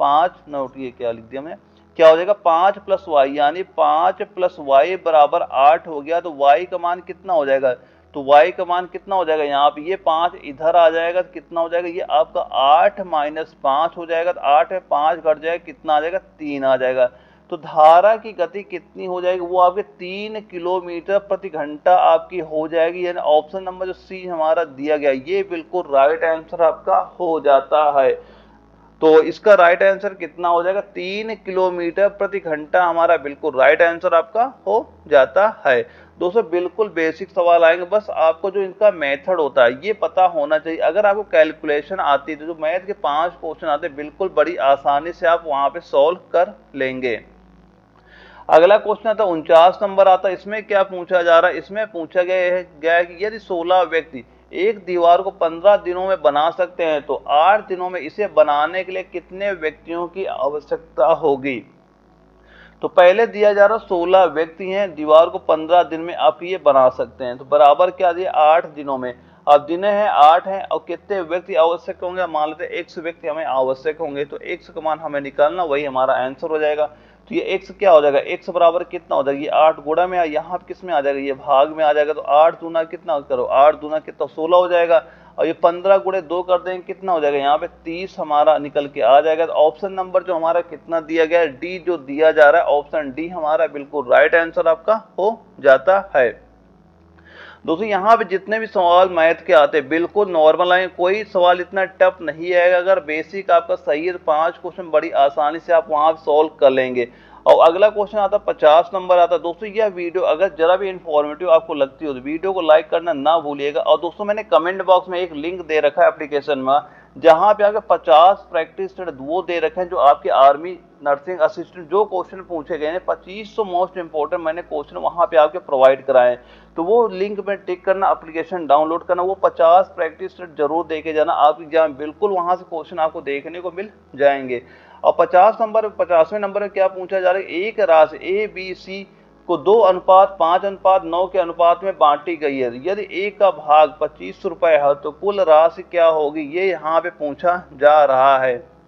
A: 5 नोट, ये क्या लिख दिया मैंने, क्या हो जाएगा 5 प्लस वाई, यानी 5 प्लस वाई बराबर 8 हो गया, तो y का मान कितना हो जाएगा, तो y का मान कितना हो जाएगा यहाँ पे, ये 5 इधर आ जाएगा तो कितना हो जाएगा, ये आपका 8 माइनस 5 हो जाएगा, तो 8 में 5 घट जाएगा कितना आ जाएगा 3 आ जाएगा, तो धारा की गति कितनी हो जाएगी, वो आपके 3 किलोमीटर प्रति घंटा आपकी हो जाएगी। यानी ऑप्शन नंबर जो सी हमारा दिया गया ये बिल्कुल राइट आंसर आपका हो जाता है। तो इसका राइट आंसर कितना हो जाएगा, 3 किलोमीटर प्रति घंटा हमारा बिल्कुल राइट आंसर आपका हो जाता है। दोस्तों बिल्कुल बेसिक सवाल आएंगे, बस आपको जो इनका मेथड होता है ये पता होना चाहिए। अगर आपको कैलकुलेशन आती है तो जो मैथ के 5 क्वेश्चन आते हैं बिल्कुल बड़ी आसानी से आप वहां पे सॉल्व कर लेंगे। अगला क्वेश्चन आता है 49 नंबर आता है। इसमें क्या पूछा जा रहा है, इसमें पूछा गया है कि यदि 16 व्यक्ति एक दीवार को 15 दिनों में बना सकते हैं तो 8 दिनों में इसे बनाने के लिए कितने व्यक्तियों की आवश्यकता होगी। तो पहले दिया जा रहा 16 व्यक्ति हैं, दीवार को 15 दिन में आप ये बना सकते हैं, तो बराबर क्या दिया 8 दिनों में। अब दिन है 8 हैं और कितने व्यक्ति आवश्यक होंगे, मान लेते हैं x व्यक्ति हमें आवश्यक होंगे, तो x का मान हमें निकालना, वही हमारा आंसर हो जाएगा। तो ये x क्या हो जाएगा, x बराबर कितना हो जाएगा, ये 8 गुणा में, यहाँ किस में आ जाएगा, ये भाग में आ जाएगा। तो 8 दूना कितना करो, 8 दूना कितना 16 हो जाएगा, और ये 15 गुणे 2 कर देंगे कितना हो जाएगा, यहाँ पे 30 हमारा निकल के आ जाएगा। तो ऑप्शन नंबर जो हमारा कितना दिया गया है, डी जो दिया जा रहा है, ऑप्शन डी हमारा बिल्कुल राइट आंसर आपका हो जाता है। दोस्तों यहाँ पे जितने भी सवाल मैथ के आते हैं बिल्कुल नॉर्मल आए, कोई सवाल इतना टफ नहीं आएगा। अगर बेसिक आपका सही है तो 5 क्वेश्चन बड़ी आसानी से आप वहां सॉल्व कर लेंगे। और अगला क्वेश्चन आता है 50 नंबर आता है। दोस्तों यह वीडियो अगर जरा भी इंफॉर्मेटिव आपको लगती हो तो वीडियो को लाइक करना ना भूलिएगा। और दोस्तों मैंने कमेंट बॉक्स में एक लिंक दे रखा है एप्लीकेशन में, जहां पे आपके 50 प्रैक्टिस सेट वो दे रखे हैं जो आपके आर्मी नर्सिंग असिस्टेंट जो क्वेश्चन पूछे गए हैं 2500 मोस्ट इंपोर्टेंट मैंने क्वेश्चन वहां पे आपके प्रोवाइड कराए हैं। तो वो लिंक में टिक करना, एप्लीकेशन डाउनलोड करना, वो 50 प्रैक्टिस सेट जरूर देके जाना, आप एग्जाम बिल्कुल वहां से क्वेश्चन आपको देखने को मिल जाएंगे। और 50वें नंबर में क्या पूछा जा रहा है, एक राशि ए बी सी को 2:5:9 के अनुपात में बांटी गई है, यदि ए का भाग 25 रुपए है तो कुल राशि क्या होगी, ये यहाँ पे पूछा जा रहा है।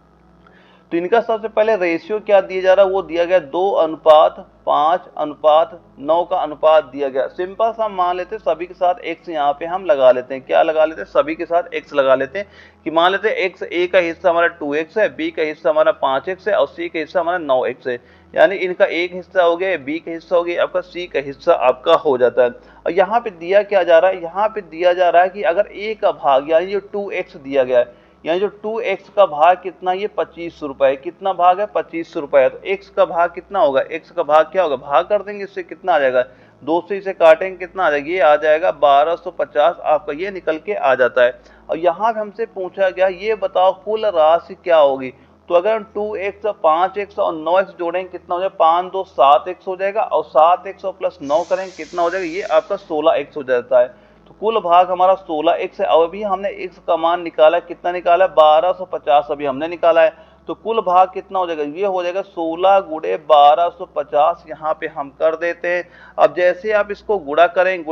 A: तो इनका सबसे पहले रेशियो क्या दिया जा रहा है, वो दिया गया 2:5:9 का अनुपात दिया गया। सिंपल सा मान लेते हैं सभी के साथ x यहाँ पे हम लगा लेते हैं, क्या लगा लेते हैं, सभी के साथ x लगा लेते हैं कि मान लेते हैं x a का हिस्सा हमारा 2x है, b का हिस्सा हमारा 5x है और c का हिस्सा हमारा 9x है। यानी इनका एक हिस्सा हो गया, b का हिस्सा हो गया, आपका c का हिस्सा आपका हो जाता है। और यहाँ पे दिया क्या जा रहा है, यहाँ पे दिया जा रहा है कि अगर a का भाग यानी जो 2x दिया गया है, यानी जो 2x का भाग कितना, ये 25 रुपए, कितना भाग है 25 रुपए, तो x का भाग कितना होगा, x का भाग क्या होगा, भाग कर देंगे, इससे कितना आ जाएगा, 2 से इसे काटेंगे कितना आ जाएगा, ये आ जाएगा 1250 आपका ये निकल के आ जाता है। और यहाँ पे हमसे पूछा गया ये बताओ कुल राशि क्या होगी। तो अगर हम 2x 5x और 9x जोड़ेंगे कितना हो जाएगा, 5 2 7x हो जाएगा, और 7x और प्लस 9 करेंगे कितना हो जाएगा, ये आपका 16x हो जाता है। तो कुल भाग हमारा 16x है। और अभी हमने x का मान निकाला, कितना निकाला, 1250 अभी हमने निकाला है। तो कुल भाग कितना हो जाएगा, ये हो जाएगा 16 गुणे 1250, यहाँ पे हम कर देते हैं। अब जैसे आप इसको गुणा करें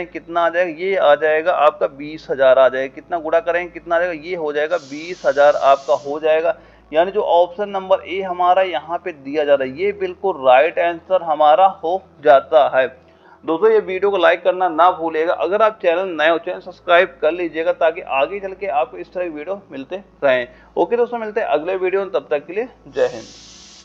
A: कितना आ जाएगा, ये आ जाएगा आपका 20,000 आ जाएगा। कितना गुणा करेंगे कितना आ जाएगा, ये हो जाएगा 20,000 आपका हो जाएगा। यानी जो ऑप्शन नंबर ए हमारा यहाँ पे दिया जा रहा है ये बिल्कुल राइट आंसर हमारा हो जाता है। दोस्तों ये वीडियो को लाइक करना ना भूलिएगा। अगर आप चैनल नए हो चैनल सब्सक्राइब कर लीजिएगा ताकि आगे चल के आपको इस तरह की वीडियो मिलते रहें। ओके दोस्तों, मिलते हैं अगले वीडियो में, तब तक के लिए जय हिंद।